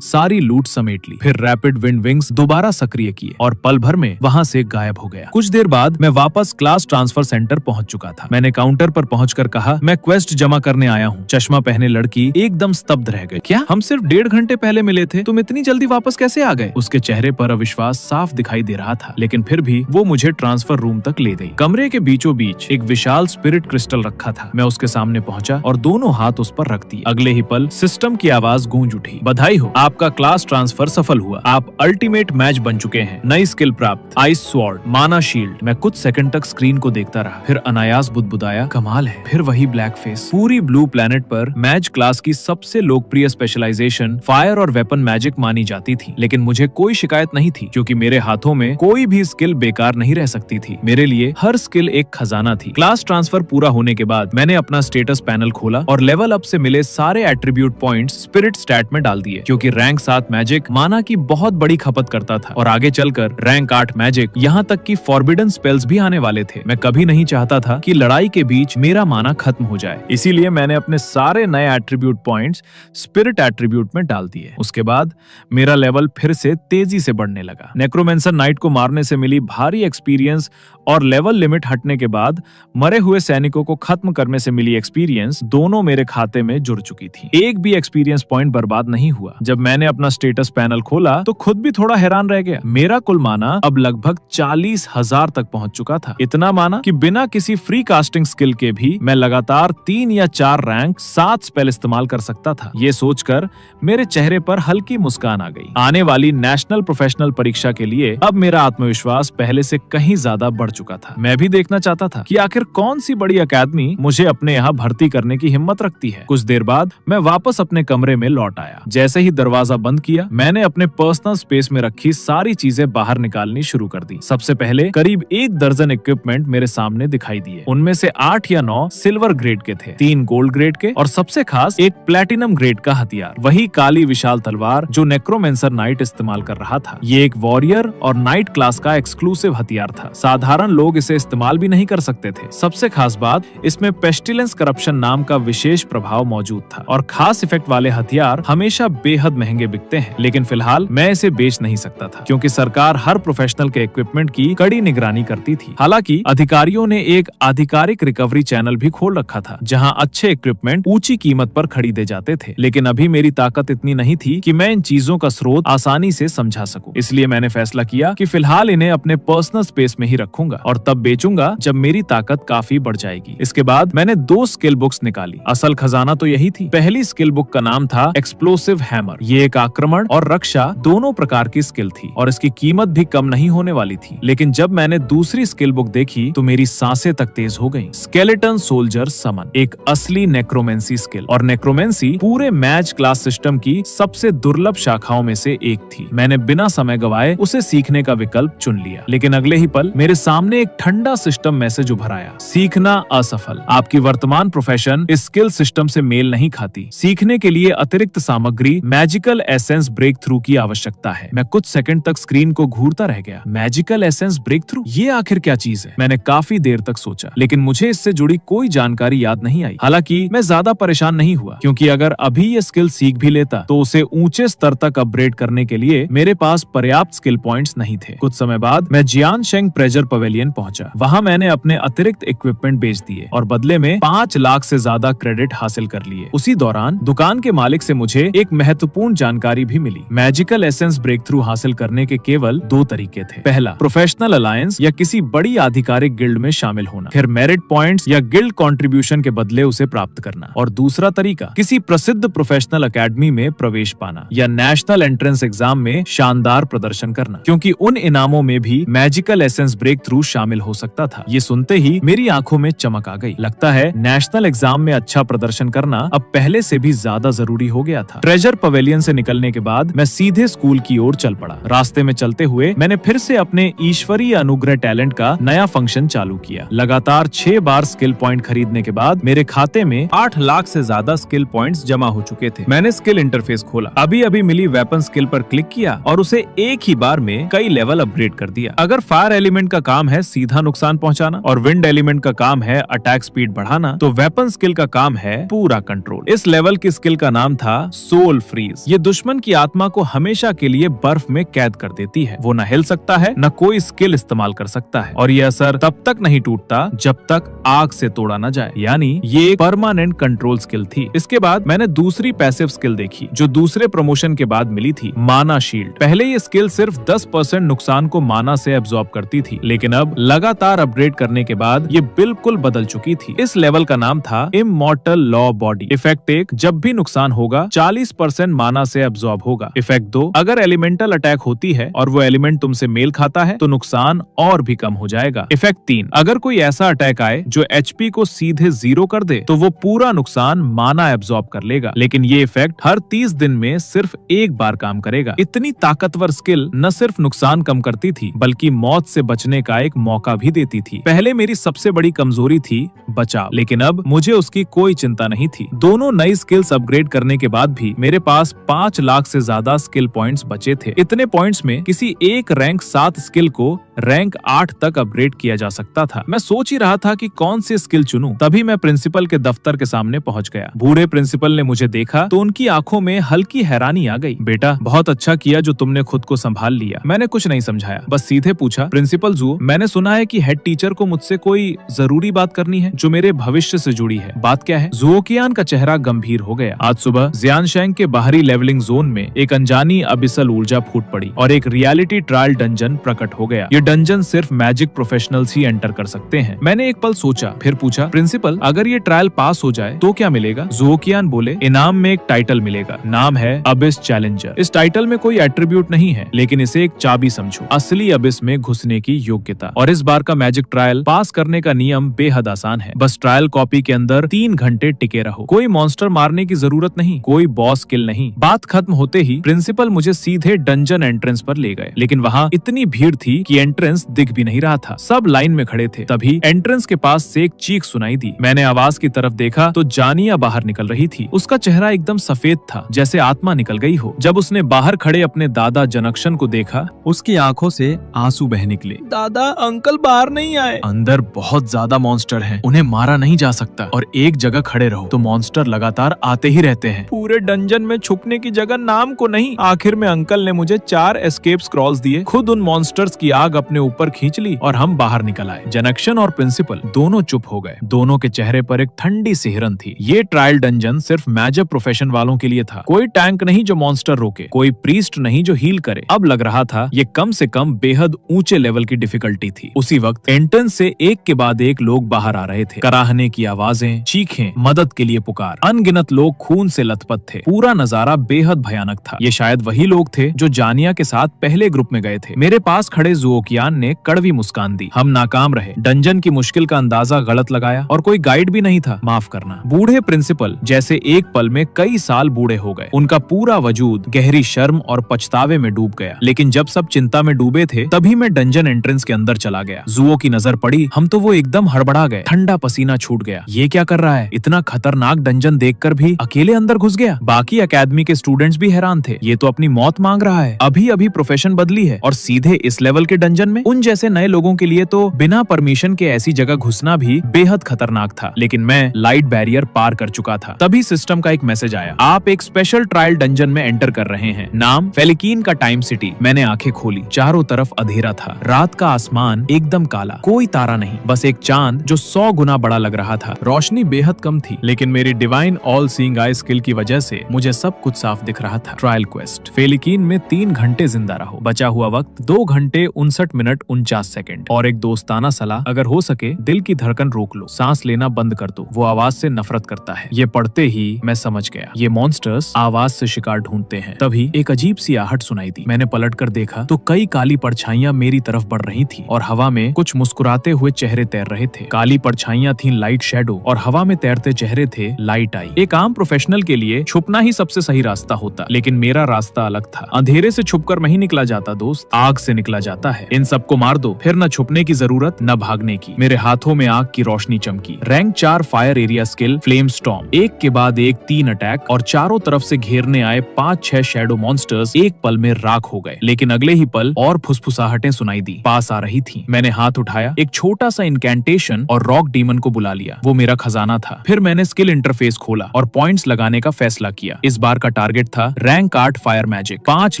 सारी लूट समेट ली, फिर रैपिड विंड विंग्स दोबारा सक्रिय किए और पल भर में वहां से गायब हो गया। कुछ देर बाद मैं वापस क्लास ट्रांसफर सेंटर पहुंच चुका था। मैंने काउंटर पर पहुंचकर कहा, मैं क्वेस्ट जमा करने आया हूँ। चश्मा पहने लड़की एकदम स्तब्ध रह गई। क्या हम सिर्फ 1.5 घंटे पहले मिले थे, तुम इतनी जल्दी वापस कैसे आ गए? उसके चेहरे पर अविश्वास साफ दिखाई दे रहा था, लेकिन फिर भी वो मुझे ट्रांसफर रूम तक ले गई। कमरे के बीचों बीच एक विशाल स्पिरिट क्रिस्टल रखा था। मैं उसके सामने पहुंचा और दोनों हाथ उस पर रख दिए। अगले ही पल सिस्टम की आवाज गूंज उठी, बधाई हो, आपका क्लास ट्रांसफर सफल हुआ। आप अल्टीमेट मैच बन चुके हैं। नई स्किल प्राप्त, आइस स्वॉर्ड, माना शील्ड। मैं कुछ सेकंड तक स्क्रीन को देखता रहा, फिर अनायास बुदबुदाया, कमाल है। फिर वही ब्लैक फेस। पूरी ब्लू प्लेनेट पर मैच क्लास की सबसे लोकप्रिय स्पेशलाइजेशन फायर और वेपन मैजिक मानी जाती थी, लेकिन मुझे कोई शिकायत नहीं थी क्योंकि मेरे हाथों में कोई भी स्किल बेकार नहीं रह सकती थी। मेरे लिए हर स्किल एक खजाना थी। क्लास ट्रांसफर पूरा होने के बाद मैंने अपना स्टेटस पैनल खोला और लेवल अप से मिले सारे एट्रीब्यूट पॉइंट्स स्पिरिट स्टैट में डाल दिए, क्योंकि रैंक 7 मैजिक माना की बहुत बड़ी खपत करता था और आगे चलकर रैंक 8 मैजिक, यहाँ तक कि फॉरबिडन स्पेल्स भी आने वाले थे। मैं कभी नहीं चाहता था कि लड़ाई के बीच मेरा माना खत्म हो जाए, इसीलिए मैंने अपने सारे नए एट्रीब्यूट पॉइंट्स स्पिरिट एट्रीब्यूट में डाल दिए। उसके बाद मेरा लेवल फिर से तेजी से बढ़ने लगा। नेक्रोमेंसर नाइट को मारने से मिली भारी एक्सपीरियंस और लेवल लिमिट हटने के बाद मरे हुए सैनिकों को खत्म करने से मिली एक्सपीरियंस दोनों मेरे खाते में जुड़ चुकी थी। एक भी एक्सपीरियंस पॉइंट बर्बाद नहीं हुआ। जब मैंने अपना स्टेटस पैनल खोला तो खुद भी थोड़ा हैरान रह गया। मेरा कुल माना अब लगभग 40,000 तक पहुंच चुका था। इतना माना कि बिना किसी फ्री कास्टिंग स्किल के भी मैं लगातार 3 या 4 रैंक 7 स्पेल इस्तेमाल कर सकता था। ये सोचकर मेरे चेहरे पर हल्की मुस्कान आ गई। आने वाली नेशनल प्रोफेशनल परीक्षा के लिए अब मेरा आत्मविश्वास पहले से कहीं ज्यादा बढ़ चुका था। मैं भी देखना चाहता था कि आखिर कौन सी बड़ी अकादमी मुझे अपने यहाँ भर्ती करने की हिम्मत रखती है। कुछ देर बाद मैं वापस अपने कमरे में लौट आया। जैसे ही दरवाजा बंद किया, मैंने अपने पर्सनल स्पेस में रखी सारी चीजें बाहर निकालनी शुरू कर दी। सबसे पहले करीब 1 दर्जन इक्विपमेंट मेरे सामने दिखाई दिए। उनमें से 8 या 9 सिल्वर ग्रेड के थे, 3 गोल्ड ग्रेड के और सबसे खास एक प्लेटिनम ग्रेड का हथियार, वही काली विशाल तलवार जो नेक्रोमेंसर नाइट इस्तेमाल कर रहा था। ये एक वॉरियर और नाइट क्लास का एक्सक्लूसिव हथियार था। साधारण लोग इसे इस्तेमाल भी नहीं कर सकते थे। सबसे खास बात, इसमें पेस्टिलेंस करप्शन नाम का विशेष प्रभाव मौजूद था और खास इफेक्ट वाले हथियार हमेशा बेहद महंगे बिकते हैं, लेकिन फिलहाल मैं इसे बेच नहीं सकता था क्योंकि सरकार हर प्रोफेशनल के इक्विपमेंट की कड़ी निगरानी करती थी। हालांकि अधिकारियों ने एक आधिकारिक रिकवरी चैनल भी खोल रखा था जहां अच्छे इक्विपमेंट ऊंची कीमत पर खरीदे जाते थे, लेकिन अभी मेरी ताकत इतनी नहीं थी कि मैं इन चीजों का स्रोत आसानी से समझा सकूं। इसलिए मैंने फैसला किया कि फिलहाल इन्हें अपने पर्सनल स्पेस में ही रखूंगा और तब बेचूंगा जब मेरी ताकत काफी बढ़ जाएगी। इसके बाद मैंने 2 स्किल बुक्स निकाली। असल खजाना तो यही थी। पहली स्किल बुक का नाम था एक्सप्लोसिव हैमर। ये एक आक्रमण और रक्षा दोनों प्रकार की स्किल थी और इसकी कीमत भी कम नहीं होने वाली थी। लेकिन जब मैंने दूसरी स्किल बुक देखी तो मेरी सांसें तक तेज हो गईं। स्केलेटन सोल्जर समन, एक असली नेक्रोमेंसी स्किल, और नेक्रोमेंसी पूरे मैच क्लास सिस्टम की सबसे दुर्लभ शाखाओं में से एक थी। मैंने बिना समय गवाए उसे सीखने का विकल्प चुन लिया, लेकिन अगले ही पल मेरे सामने एक ठंडा सिस्टम मैसेज उभर आया, सीखना असफल। आपकी वर्तमान प्रोफेशन इस स्किल सिस्टम से मेल नहीं खाती। सीखने के लिए अतिरिक्त सामग्री मैजिकल एसेंस ब्रेक थ्रू की आवश्यकता है। मैं कुछ सेकंड तक स्क्रीन को घूरता रह गया। मैजिकल एसेंस ब्रेक थ्रू, ये आखिर क्या चीज है? मैंने काफी देर तक सोचा, लेकिन मुझे इससे जुड़ी कोई जानकारी याद नहीं आई। हालांकि मैं ज्यादा परेशान नहीं हुआ, क्योंकि अगर अभी ये स्किल सीख भी लेता तो उसे ऊंचे स्तर तक अपग्रेड करने के लिए मेरे पास पर्याप्त स्किल पॉइंट्स नहीं थे। कुछ समय बाद मैं जियानशेंग प्रेजर पवेलियन पहुंचा। वहां मैंने अपने अतिरिक्त इक्विपमेंट बेच दिए और बदले में 5 लाख से ज्यादा क्रेडिट हासिल कर लिए। उसी दौरान दुकान के मालिक से मुझे एक महत्वपूर्ण जानकारी भी मिली। मैजिकल एसेंस ब्रेक थ्रू हासिल करने के केवल 2 तरीके थे। पहला, प्रोफेशनल अलायंस या किसी बड़ी आधिकारिक गिल्ड में शामिल होना, फिर मेरिट पॉइंट्स या गिल्ड कंट्रीब्यूशन के बदले उसे प्राप्त करना, और दूसरा तरीका, किसी प्रसिद्ध प्रोफेशनल अकेडमी में प्रवेश पाना या नेशनल एंट्रेंस एग्जाम में शानदार प्रदर्शन प्रदर्शन करना, क्योंकि उन इनामों में भी मैजिकल एसेंस ब्रेक थ्रू शामिल हो सकता था। ये सुनते ही मेरी आंखों में चमक आ गई। लगता है नेशनल एग्जाम में अच्छा प्रदर्शन करना अब पहले से भी ज्यादा जरूरी हो गया था। ट्रेजर पवेलियन से निकलने के बाद मैं सीधे स्कूल की ओर चल पड़ा। रास्ते में चलते हुए मैंने फिर से अपने ईश्वरीय अनुग्रह टैलेंट का नया फंक्शन चालू किया। लगातार 6 बार स्किल पॉइंट खरीदने के बाद मेरे खाते में 8 लाख से ज्यादा स्किल पॉइंट्स जमा हो चुके थे। मैंने स्किल इंटरफेस खोला, अभी अभी मिली वेपन स्किल पर क्लिक किया और उसे एक ही बार में कई लेवल अपग्रेड कर दिया। अगर फायर एलिमेंट का काम है सीधा नुकसान पहुंचाना और विंड एलिमेंट का काम है अटैक स्पीड बढ़ाना, तो वेपन स्किल का काम है पूरा कंट्रोल। इस लेवल की स्किल का नाम था सोल फ्रीज। ये दुश्मन की आत्मा को हमेशा के लिए बर्फ में कैद कर देती है। वो न हिल सकता है, न कोई स्किल इस्तेमाल कर सकता है, और ये असर तब तक नहीं टूटता जब तक आग से तोड़ा न जाए। यानी ये एक परमानेंट कंट्रोल स्किल थी। इसके बाद मैंने दूसरी पैसिव स्किल देखी जो दूसरे प्रमोशन के बाद मिली थी, माना शील्ड। पहले ये स्किल सिर्फ 10% नुकसान को माना से एब्जॉर्ब करती थी, लेकिन अब लगातार अपग्रेड करने के बाद ये बिल्कुल बदल चुकी थी। इस लेवल का नाम था इमॉर्टल लॉ बॉडी। इफेक्ट 1, जब भी नुकसान होगा 40% माना से एब्जॉर्ब होगा। इफेक्ट 2, अगर एलिमेंटल अटैक होती है और वो एलिमेंट तुमसे मेल खाता है तो नुकसान और भी कम हो जाएगा। इफेक्ट 3, अगर कोई ऐसा अटैक आए जो एचपी को सीधे 0 कर दे तो वो पूरा नुकसान माना एब्जॉर्ब कर लेगा, लेकिन ये इफेक्ट हर 30 दिन में सिर्फ एक बार काम करेगा। इतनी ताकतवर स्किल न सिर्फ नुकसान कम करती थी बल्कि मौत से बचने का एक मौका भी देती थी। पहले मेरी सबसे बड़ी कमजोरी थी बचाव, लेकिन अब मुझे उसकी कोई चिंता नहीं थी। दोनों नई स्किल्स अपग्रेड करने के बाद भी मेरे पास 5 लाख से ज्यादा स्किल पॉइंट्स बचे थे। इतने पॉइंट्स में किसी एक रैंक 7 स्किल को रैंक 8 तक अपग्रेड किया जा सकता था। मैं सोच ही रहा था कि कौन सी स्किल चुनूं, तभी मैं प्रिंसिपल के दफ्तर के सामने पहुंच गया। बूढ़े प्रिंसिपल ने मुझे देखा तो उनकी आंखों में हल्की हैरानी आ गई। बेटा, बहुत अच्छा किया जो तुमने खुद को संभाल लिया। मैंने कुछ नहीं समझाया, बस सीधे पूछा, प्रिंसिपल जू, मैंने सुना है कि हेड टीचर को मुझसे कोई जरूरी बात करनी है जो मेरे भविष्य से जुड़ी है। बात क्या है? जुओकियान का चेहरा गंभीर हो गया। आज सुबह जियानशैंग के बाहरी लेवलिंग जोन में एक अनजानी अबिसल ऊर्जा फूट पड़ी और एक रियलिटी ट्रायल डंजन प्रकट हो गया। ये डंजन सिर्फ मैजिक प्रोफेशनल्स ही एंटर कर सकते हैं। मैंने एक पल सोचा, फिर पूछा, प्रिंसिपल, अगर ये ट्रायल पास हो जाए तो क्या मिलेगा? जुओकियान बोले, इनाम में एक टाइटल मिलेगा, नाम है अबिस चैलेंजर। इस टाइटल में कोई एट्रीब्यूट नहीं है, लेकिन इसे एक चाबी समझो, असली अबिस में घुसने की योग्यता। और इस बार का मैजिक ट्रायल पास करने का नियम बेहद आसान है। बस ट्रायल कॉपी के अंदर 3 घंटे टिके रहो। कोई मॉन्स्टर मारने की जरूरत नहीं, कोई बॉस किल नहीं। बात खत्म होते ही प्रिंसिपल मुझे सीधे डंजन एंट्रेंस पर ले गए, लेकिन वहाँ इतनी भीड़ थी कि एंट्रेंस दिख भी नहीं रहा था। सब लाइन में खड़े थे। तभी एंट्रेंस के पास से एक चीख सुनाई दी। मैंने आवाज की तरफ देखा तो जानिया बाहर निकल रही थी। उसका चेहरा एकदम सफेद था, जैसे आत्मा निकल गई हो। जब उसने बाहर खड़े अपने दादा जनक्शन को देखा, उसकी आंखों से आंसू बह निकले। दादा, अंकल बाहर नहीं आए। अंदर बहुत ज्यादा मॉन्स्टर हैं, उन्हें मारा नहीं जा सकता, और एक जगह खड़े रहो तो मॉन्स्टर लगातार आते ही रहते हैं। पूरे डंजन में छुपने की जगह नाम को नहीं। आखिर में अंकल ने मुझे 4 एस्केप स्क्रॉल्स दिए, खुद उन मॉन्स्टर्स की आग अपने ऊपर खींच ली और हम बाहर निकल आए। जनक्शन और प्रिंसिपल दोनों चुप हो गए। दोनों के चेहरे पर एक ठंडी सिहरन थी। ये ट्रायल डंजन सिर्फ मेजर प्रोफेशन वालों के लिए था। कोई टैंक नहीं जो मॉन्स्टर रोके, कोई प्रीस्ट नहीं जो हील करे। अब लग रहा था ये कम से कम बेहद ऊंचे लेवल की डिफिकल्टी थी। उसी वक्त एंट्रेंस से एक के बाद एक लोग बाहर आ रहे थे। कराहने की आवाजें, चीखें, मदद के लिए पुकार। अनगिनत लोग खून से लथपथ थे। पूरा नजारा बेहद भयानक था। ये शायद वही लोग थे जो जानिया के साथ पहले ग्रुप में गए थे। मेरे पास खड़े जुओकियान ने कड़वी मुस्कान दी। हम नाकाम रहे। डंजन की मुश्किल का अंदाजा गलत लगाया और कोई गाइड भी नहीं था, माफ करना। बूढ़े प्रिंसिपल जैसे एक पल में कई साल बूढ़े हो गए। उनका पूरा वजूद गहरी शर्म और पछतावे में डूब गया। लेकिन जब सब चिंता में डूबे थे तभी मैं डंजन एंट्रेंस के अंदर चला गया। जुओ की नजर पड़ी हम तो वो एकदम हड़बड़ा गए। ठंडा पसीना छूट गया। ये क्या कर रहा है? इतना खतरनाक डंजन देखकर भी अकेले अंदर घुस गया। बाकी एकेडमी के स्टूडेंट्स भी हैरान थे। ये तो अपनी मौत मांग रहा है। अभी अभी प्रोफेशन बदली है और सीधे इस लेवल के डंजन में। उन जैसे नए लोगों के लिए तो बिना परमिशन के ऐसी जगह घुसना भी बेहद खतरनाक था। लेकिन मैं लाइट बैरियर पार कर चुका था। तभी सिस्टम का एक मैसेज आया, आप एक स्पेशल ट्रायल डंजन में एंटर कर रहे हैं। नाम फेलिकीन का टाइम सिटी। मैंने आंखें खोली। चारों तरफ अंधेरा था। रात का आसमान एकदम काला, कोई तारा नहीं, बस एक चांद जो 100 गुना बड़ा लग रहा था। रोशनी बेहद कम थी, लेकिन मेरी डिवाइन ऑल सीइंग आई स्किल की वजह से मुझे सब कुछ साफ दिख रहा था। Trial quest. फेलिकीन में 3 घंटे जिंदा रहो। बचा हुआ वक्त 2 घंटे 59 61 मिनट 49 सेकंड। और एक दोस्ताना सलाह, अगर हो सके दिल की धड़कन रोक लो, सांस लेना बंद कर दो, वो आवाज से नफरत करता है। ये पढ़ते ही मैं समझ गया, ये मॉन्स्टर्स आवाज से शिकार ढूंढते हैं। तभी एक अजीब सी आहट सुनाई दी। मैंने पलट कर देखा तो कई काली परछाइयां मेरी तरफ बढ़ रही थी और हवा में कुछ मुस्कुराते हुए चेहरे तैर रहे थे। काली परछाइयां थी लाइट शेडो और हवा में तैरते चेहरे थे लाइट आई। एक आम प्रोफेशनल के लिए छुपना ही सबसे सही रास्ता होता, लेकिन मेरा रास्ता अलग था। अंधेरे से छुपकर नहीं निकला जाता दोस्त, आग से निकला जाता है। इन सबको मार दो, फिर न छुपने की जरूरत न भागने की। मेरे हाथों में आग की रोशनी चमकी। Rank 4 fire area skill flame storm. एक के बाद एक 3 अटैक और चारों तरफ से घेरने आए 5-6 शैडो मॉन्स्टर्स एक पल में राख हो गए। लेकिन अगले ही पल और फुसफुसाहटें सुनाई दी, पास आ रही थी। मैंने हाथ उठाया, एक छोटा सा इनकैंटेशन और रॉक डीमन को बुला लिया। वो मेरा खजाना था। फिर मैंने स्किल इंटरफेस खोला और पॉइंट्स लगाने का फैसला किया। इस बार का टारगेट था rank 8 fire magic. 5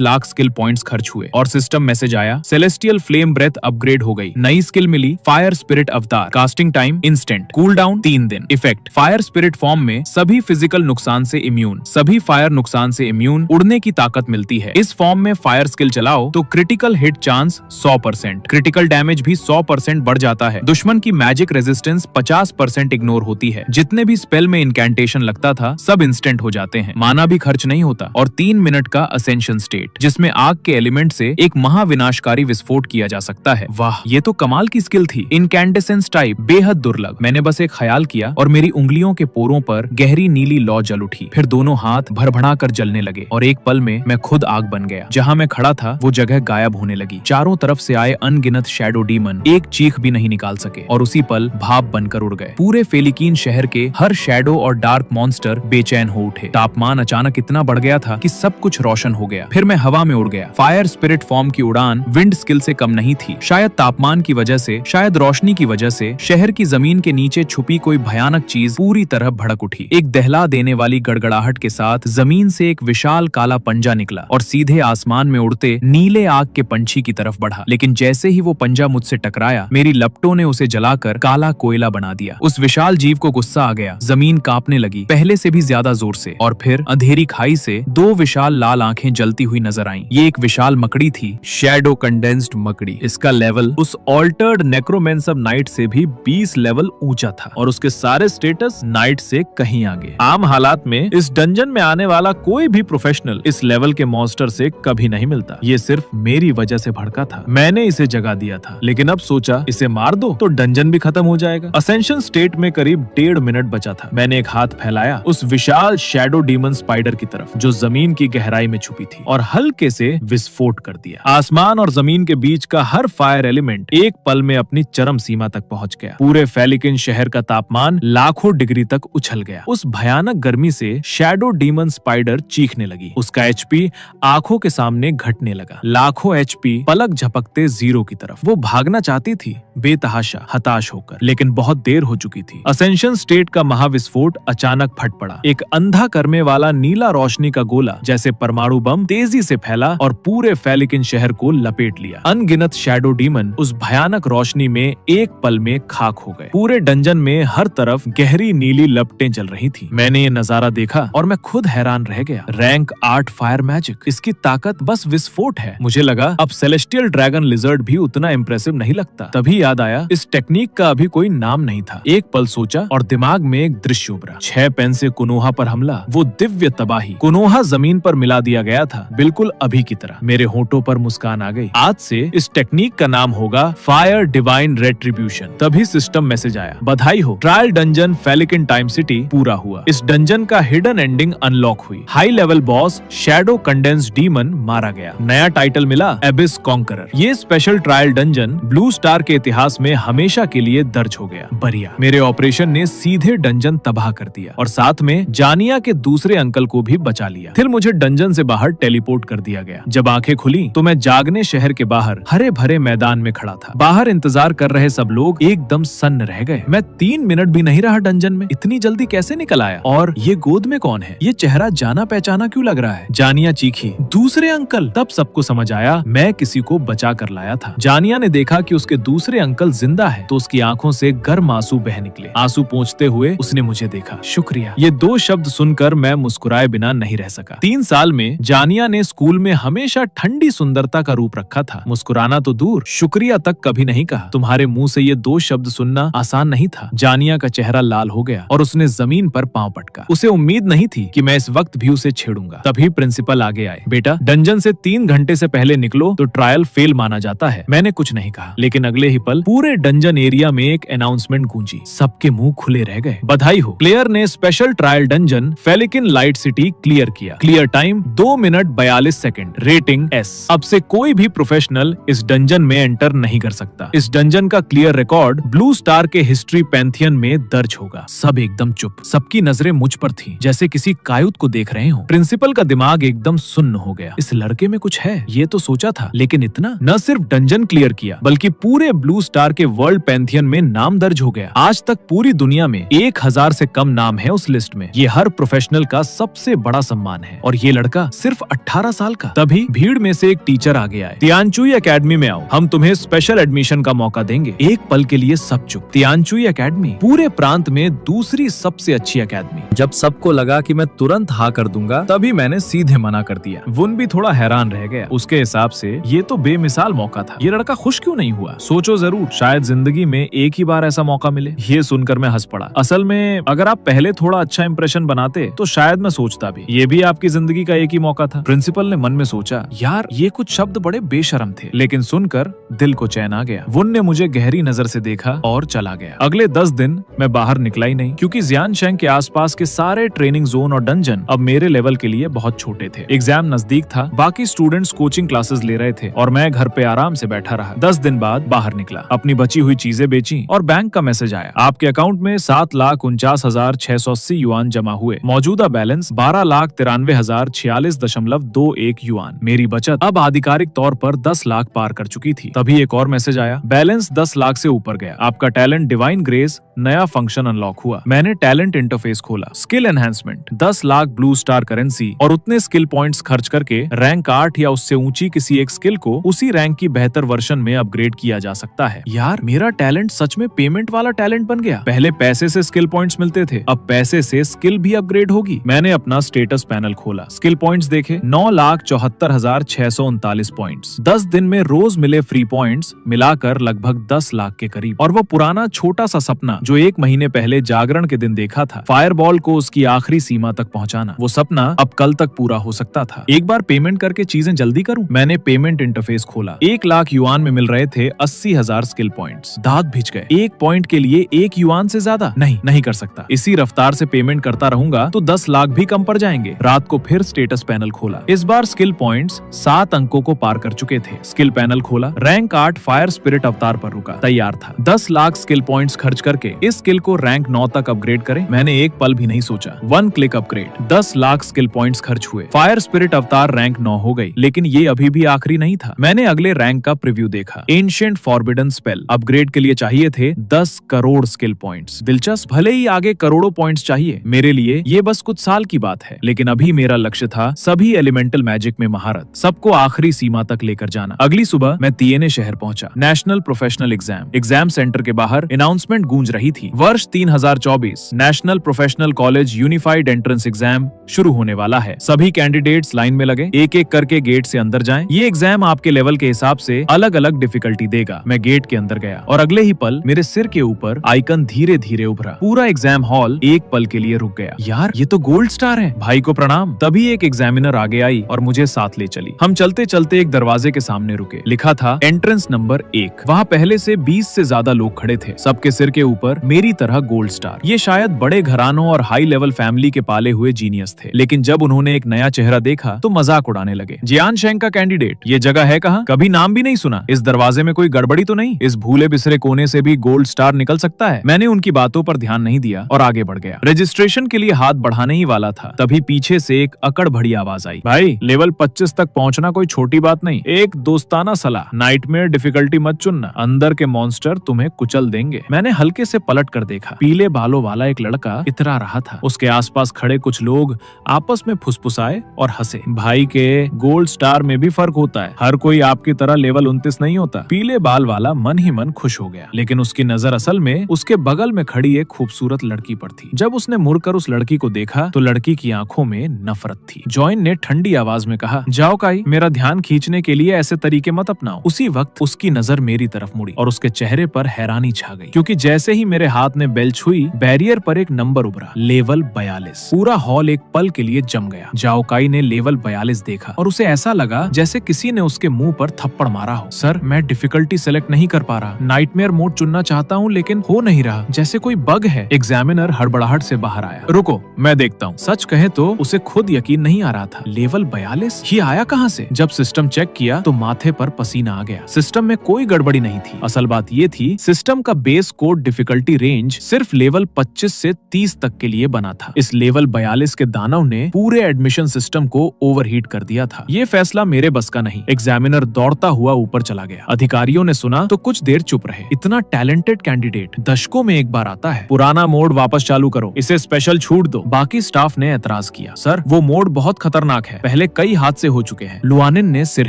lakh skill points खर्च हुए और सिस्टम मैसेज आया, सेलेस्टियल फ्लेम ब्रेथ अपग्रेड हो गई। नई स्किल मिली, फायर स्पिरिट अवतार। Casting time instant, cool down 3 दिन। इफेक्ट, फायर स्पिरिट फॉर्म में सभी फिजिकल नुकसान से इम्यून, सभी फायर नुकसान से इम्यून, उड़ने की ताकत मिलती है। इस फॉर्म में फायर स्किल चलाओ तो critical hit chance 100%, critical damage भी 100% बढ़ जाता है। दुश्मन की मैजिक रेजिस्टेंस 50% इग्नोर होती है। जितने भी स्पेल में इनकैंटेशन लगता था सब इंस्टेंट हो जाते हैं, माना भी खर्च नहीं होता। और 3 मिनट का असेंशन स्टेट, जिसमें आग के एलिमेंट से एक महाविनाशकारी विस्फोट किया जा सकता है। वाह, ये तो कमाल की स्किल थी। इनकैंडेसेंस टाइप बेहद दुर्लभ। मैंने बस एक ख्याल किया और मेरी उंगलियों के पोरों पर गहरी नीली लौ जल उठी। फिर दोनों हाथ भड़भड़ा कर जलने लगे और एक पल में मैं खुद आग बन गया। जहां मैं खड़ा था वो जगह गायब होने लगी। चारों तरफ से आए अनगिनत शैडो डीमन एक चीख भी नहीं निकाल सके और उसी पल भाप बनकर उड़ गए। पूरे फेलिकीन शहर के हर शैडो और डार्क मॉन्स्टर बेचैन हो उठे। तापमान अचानक इतना बढ़ गया था कि सब कुछ रोशन हो गया। फिर मैं हवा में उड़ गया। फायर स्पिरिट फॉर्म की उड़ान विंड स्किल से कम नहीं थी। शायद तापमान की वजह से, शायद रोशनी की वजह से शहर की जमीन के नीचे छुपी कोई भयानक चीज पूरी तरह भड़क उठी। एक दहला देने वाली गड़गड़ाहट के साथ जमीन से एक विशाल काला पंजा निकला और सीधे आसमान में उड़ते नीले आग के पंछी की तरफ बढ़ा। लेकिन जैसे ही वो पंजा मुझसे टकराया, मेरी लपटों ने उसे जलाकर काला कोयला बना दिया। उस विशाल जीव को गुस्सा आ गया। जमीन कांपने लगी, पहले से भी ज्यादा जोर से। और फिर अंधेरी खाई से 2 विशाल लाल आंखें जलती हुई नजर आईं। ये एक विशाल मकड़ी थी, शैडो कंडेंस्ड मकड़ी। इसका लेवल उस ऑल्टर्ड नेक्रोमेंस ऑफ नाइट से भी 20 लेवल ऊंचा था और उसके सारे स्टेटस नाइट से कहीं आगे। आम हालात में इस डंजन में आने वाला कोई भी प्रोफेशनल इस लेवल के मॉन्स्टर से कभी नहीं मिलता। ये सिर्फ मेरी वजह से भड़का था। मैंने इसे जगा दिया था, लेकिन अब सोचा इसे मार दो तो डंजन भी खत्म हो जाएगा। असेंशन स्टेट में करीब 1.5 मिनट बचा था। मैंने एक हाथ फैलाया उस विशाल शैडो डीमन स्पाइडर की तरफ जो जमीन की गहराई में छुपी थी और हल्के से विस्फोट कर दिया। आसमान और जमीन के बीच का हर फायर एलिमेंट एक पल में अपनी चरम सीमा तक पहुंच गया। पूरे फेलिकिन शहर का तापमान लाखों डिग्री तक उछल गया। उस भयानक गर्मी से शैडो डीमन स्पाइडर चीखने लगी। उसका एचपी आंखों के सामने घटने लगा। लाखों एचपी पलक झपकते 0 की तरफ। वो भागना चाहती थी बेतहाशा, हताश होकर, लेकिन बहुत देर हो चुकी थी। असेंशन स्टेट का महाविस्फोट अचानक फट पड़ा। एक अंधा करने वाला नीला रोशनी का गोला जैसे परमाणु बम तेजी से फैला और पूरे फेलिकिन शहर को लपेट लिया। अनगिनत शैडो डीमन उस भयानक रोशनी में एक पल में खाक हो गए। पूरे डंजन में हर तरफ गहरी नीली लपटें जल रही थी। मैंने ये नजारा देखा और मैं खुद हैरान रह गया। रैंक 8 फायर मैजिक, इसकी ताकत बस विस्फोट है। मुझे लगा अब सेलेस्टियल ड्रैगन लिजर्ड भी उतना इम्प्रेसिव नहीं लगता। तभी याद आया इस टेक्निक का अभी कोई नाम नहीं था। एक पल सोचा और दिमाग में एक दृश्य उभरा। 6 पेन से कुनोहा पर हमला, वो दिव्य तबाही। कुनोहा जमीन पर मिला दिया गया था, बिल्कुल अभी की तरह। मेरे होठों पर मुस्कान आ गई। आज से इस टेक्निक का नाम होगा फायर डिवाइन रेट्रिब्यूशन। तभी सिस्टम मैसेज आया, बधाई हो, ट्रायल डंजन फेलिकिन टाइम सिटी पूरा हुआ। इस डंजन का हिडन एंडिंग अनलॉक हुई। High level boss shadow condensed demon मारा गया। नया टाइटल मिला, एबिस कॉन्करर। ये special trial dungeon blue star के इतिहास में हमेशा के लिए दर्ज हो गया। बढ़िया, मेरे ऑपरेशन ने सीधे डंजन तबाह कर दिया और साथ में जानिया के दूसरे अंकल को भी बचा लिया। फिर मुझे डंजन से बाहर टेलीपोर्ट कर दिया गया। जब आंखें खुली तो मैं जागने शहर के बाहर हरे भरे मैदान में खड़ा था। बाहर इंतजार कर रहे सब लोग एकदम सन्न रह गए। मैं 3 मिनट भी नहीं रहा डंजन में। इतनी जल्दी कैसे निकल आया? और ये गोद में कौन है? ये चेहरा जाना पहचाना क्यों लग रहा है? जानिया चीखी, दूसरे अंकल। तब सबको समझ आया मैं किसी को बचा कर लाया था। जानिया ने देखा कि उसके दूसरे अंकल जिंदा है तो उसकी आंखों से गर्म आंसू बह निकले। आंसू पोंछते हुए उसने मुझे देखा। शुक्रिया। ये 2 शब्द सुनकर मैं मुस्कुराए बिना नहीं रह सका। 3 साल में जानिया ने स्कूल में हमेशा ठंडी सुंदरता का रूप रखा था। मुस्कुरा मुस्कुराना तो दूर, शुक्रिया तक कभी नहीं कहा। तुम्हारे मुंह से ये 2 शब्द सुनना आसान नहीं था। जानिया का चेहरा लाल हो गया और उसने जमीन पर पांव पटका। उसे उम्मीद नहीं थी कि मैं इस वक्त भी उसे छेड़ूंगा। तभी प्रिंसिपल आगे आए। बेटा, डंजन से 3 घंटे से पहले निकलो तो ट्रायल फेल माना जाता है। मैंने कुछ नहीं कहा, लेकिन अगले ही पल पूरे डंजन एरिया में एक अनाउंसमेंट गूंजी। सबके मुंह खुले रह गए। बधाई हो, प्लेयर ने स्पेशल ट्रायल डंजन फेलिकिन लाइट सिटी क्लियर किया। Clear time 2 minute 42 second, rating S। अब से कोई भी प्रोफेशनल इस डंजन में एंटर नहीं कर सकता। इस डंजन का क्लियर रिकॉर्ड ब्लू स्टार के हिस्ट्री पैंथियन में दर्ज होगा। सब एकदम चुप, सबकी नजरें मुझ पर थी, जैसे किसी कायुत को देख रहे हो। प्रिंसिपल का दिमाग एकदम सुन्न हो गया। इस लड़के में कुछ है, ये तो सोचा था, लेकिन इतना? न सिर्फ डंजन क्लियर किया, बल्कि पूरे ब्लू स्टार के वर्ल्ड पैंथियन में नाम दर्ज हो गया। आज तक पूरी दुनिया में 1000 से कम नाम है उस लिस्ट में। ये हर प्रोफेशनल का सबसे बड़ा सम्मान है, और ये लड़का सिर्फ 18 साल का। तभी भीड़ में से एक टीचर आगे आए। तियानचुई एकेडमी में आओ, हम तुम्हें स्पेशल एडमिशन का मौका देंगे। एक पल के लिए सब चुप। तियानचुई एकेडमी पूरे प्रांत में दूसरी सबसे अच्छी एकेडमी। जब सबको लगा कि मैं तुरंत हाँ कर दूंगा, तभी मैंने सीधे मना कर दिया। वुन भी थोड़ा हैरान रह गया। उसके हिसाब से ये तो बेमिसाल मौका था। ये लड़का खुश क्यों नहीं हुआ? सोचो जरूर, शायद जिंदगी में एक ही बार ऐसा मौका मिले। ये सुनकर मैं हंस पड़ा। असल में अगर आप पहले थोड़ा अच्छा इंप्रेशन बनाते तो शायद मैं सोचता भी ये भी आपकी जिंदगी का एक ही मौका था। प्रिंसिपल ने मन में सोचा, यार ये कुछ शब्द बड़े बेशर्म थे, लेकिन सुनकर दिल को चैन आ गया। वुन ने मुझे गहरी नजर से देखा और चला गया। अगले 10 दिन मैं बाहर निकला ही नहीं, क्योंकि जियानशैंग के आसपास के सारे ट्रेनिंग जोन और डंजन अब मेरे लेवल के लिए बहुत छोटे थे। एग्जाम नजदीक था, बाकी स्टूडेंट्स कोचिंग क्लासेस ले रहे थे और मैं घर पे आराम से बैठा रहा। 10 दिन बाद बाहर निकला, अपनी बची हुई चीजें बेची और बैंक का मैसेज आया, आपके अकाउंट में 7,49,680 युआन जमा हुए। मौजूदा बैलेंस 12,93,046.21 युआन। मेरी बचत अब आधिकारिक तौर पर 10 लाख पार कर चुकी थी। तभी एक और मैसेज आया, बैलेंस 10 लाख से ऊपर गया। आपका टैलेंट डिवाइन ग्रेस नया फंक्शन अनलॉक हुआ। मैंने टैलेंट इंटरफेस खोला। Skill enhancement 10 lakh blue star currency और उतने स्किल पॉइंट्स खर्च करके रैंक 8 या उससे ऊंची किसी एक स्किल को उसी रैंक की बेहतर वर्जन में अपग्रेड किया जा सकता है। यार मेरा टैलेंट सच में पेमेंट वाला टैलेंट बन गया। पहले पैसे से स्किल पॉइंट्स मिलते थे, अब पैसे से स्किल भी अपग्रेड होगी। मैंने अपना स्टेटस पैनल खोला, स्किल पॉइंट्स देखे, 9,74,639 पॉइंट्स। 10 दिन में रोज मिले फ्री पॉइंट्स मिलाकर लगभग 10 लाख के करीब। और वो पुराना छोटा सा सपना जो 1 महीने पहले जागरण के दिन देखा था, फायरबॉल को उसकी आखिरी सीमा तक पहुंचाना, वो सपना अब कल तक पूरा हो सकता था। एक बार पेमेंट करके चीजें जल्दी करूं। मैंने पेमेंट इंटरफेस खोला। 1 लाख युआन में मिल रहे थे 80,000 स्किल पॉइंट्स। दांत भिज गए। 1 पॉइंट के लिए 1 युआन से ज्यादा नहीं कर सकता। इसी रफ्तार से पेमेंट करता रहूंगा तो 10 लाख भी कम पड़ जाएंगे। रात को फिर स्टेटस पैनल खोला। इस बार स्किल पॉइंट्स 7 अंकों को पार कर चुके थे। स्किल पैनल खोला, रैंक 8 फायर स्पिरिट अवतार पर रुका, तैयार था। 10 लाख स्किल पॉइंट्स खर्च करके इस स्किल को रैंक 9 तक अपग्रेड करें। मैंने एक पल भी नहीं सोचा। 1 click upgrade. 10 lakh skill points खर्च हुए। फायर स्पिरिट अवतार रैंक 9 हो गई। लेकिन ये अभी भी आखिरी नहीं था। मैंने अगले रैंक का प्रीव्यू देखा। एंशिएंट फॉरबिडन स्पेल अपग्रेड के लिए चाहिए थे 10 करोड़ स्किल पॉइंट्स। दिलचस्प, भले ही आगे करोड़ों पॉइंट्स चाहिए, मेरे लिए ये बस कुछ साल की बात है। लेकिन अभी मेरा लक्ष्य था सभी एलिमेंटल मैजिक में महारत, सबको आखिरी सीमा तक लेकर जाना। अगली सुबह मैं तिएने शहर पहुंचा। नेशनल प्रोफेशनल एग्जाम सेंटर के बाहर अनाउंसमेंट गूंज रही थी। वर्ष 3024 national professional college unified entrance exam शुरू होने वाला है। सभी कैंडिडेट्स लाइन में लगे, एक एक करके गेट से अंदर जाएं। ये एग्जाम आपके लेवल के हिसाब से अलग अलग डिफिकल्टी देगा। मैं गेट के अंदर गया और अगले ही पल मेरे सिर के ऊपर आइकन धीरे धीरे उभरा। पूरा एग्जाम हॉल एक पल के लिए रुक गया। यार ये तो गोल्ड स्टार है। भाई को प्रणाम। तभी एक एग्जामिनर आगे आई और मुझे साथ ले चली। हम चलते चलते एक दरवाजे के सामने रुके। लिखा था एंट्रेंस नंबर 1। वहाँ पहले से 20 से ज्यादा लोग खड़े थे। सबके सिर के ऊपर मेरी तरह गोल्ड स्टार। ये शायद बड़े घरानों और हाई लेवल फैमिली के पाले हुए जीनियस थे, लेकिन जब उन्होंने एक नया चेहरा देखा तो मजाक उड़ाने लगे। जियानशैंग का कैंडिडेट, ये जगह है कहाँ? कभी नाम भी नहीं सुना। इस दरवाजे में कोई गड़बड़ी तो नहीं? इस भूले बिसरे कोने से भी गोल्ड स्टार निकल सकता है? मैंने उनकी बातों पर ध्यान नहीं दिया और आगे बढ़ गया। रजिस्ट्रेशन के लिए हाथ बढ़ाने ही वाला था, तभी पीछे से एक अकड़ भड़ी आवाज आई, भाई लेवल 25 तक पहुंचना कोई छोटी बात नहीं। एक दोस्ताना सलाह, नाइटमेयर डिफिकल्टी मत चुनना, अंदर के मॉन्स्टर तुम्हें कुचल देंगे। मैंने हल्के से पलट कर देखा। पीले बालों वाला एक लड़का इतरा रहा था। उसके आसपास खड़े कुछ लोग आपस में फुसफुसाए और हंसे। भाई के गोल्ड स्टार में भी फर्क होता है, हर कोई आपकी तरह लेवल 29 नहीं होता। पीले बाल वाला मन ही मन खुश हो गया, लेकिन उसकी नजर असल में उसके बगल में खड़ी एक खूबसूरत लड़की पर थी। जब उसने मुड़कर उस लड़की को देखा तो लड़की की आंखों में नफरत थी। जॉइन ने ठंडी आवाज में कहा, जाओ काई, मेरा ध्यान खींचने के लिए ऐसे तरीके मत अपनाओ। उसी वक्त उसकी नजर मेरी तरफ मुड़ी और उसके चेहरे पर हैरानी छा गई, क्योंकि जैसे ही मेरे हाथ में बेल छुई, बैरियर पर एक नंबर उभरा, लेवल 42। पूरा हॉल एक पल के लिए जम गया। जाओ काई ने लेवल 42 देखा और उसे ऐसा लगा जैसे किसी ने उसके मुंह पर थप्पड़ मारा हो। सर, मैं डिफिकल्टी सेलेक्ट नहीं कर पा रहा, नाइटमेयर मोड चुनना चाहता हूँ लेकिन हो नहीं रहा, जैसे कोई बग है। एग्जामिनर हड़बड़ाहट से बाहर आया। रुको, मैं देखता हूँ। सच कहे तो उसे खुद यकीन नहीं आ रहा था। लेवल 42 ये आया कहाँ से? जब सिस्टम चेक किया तो माथे पर पसीना आ गया। सिस्टम में कोई गड़बड़ी नहीं थी। असल बात ये थी, सिस्टम का बेस कोड डिफिकल्टी रेंज सिर्फ लेवल 25 से 30 तक के लिए बना था। इस लेवल 42 के दानव ने पूरे एडमिशन सिस्टम को ओवरहीट कर दिया था। ये फैसला मेरे बस का नहीं। एग्जामिनर दौड़ता हुआ ऊपर चला गया। अधिकारियों ने सुना तो कुछ देर चुप रहे। इतना टैलेंटेड कैंडिडेट दशकों में एक बार आता है। पुराना मोड वापस चालू करो, इसे स्पेशल छूट दो। बाकी स्टाफ ने एतराज किया। सर, वो मोड बहुत खतरनाक है, पहले कई हादसे हो चुके हैं। लुआनिन ने सिर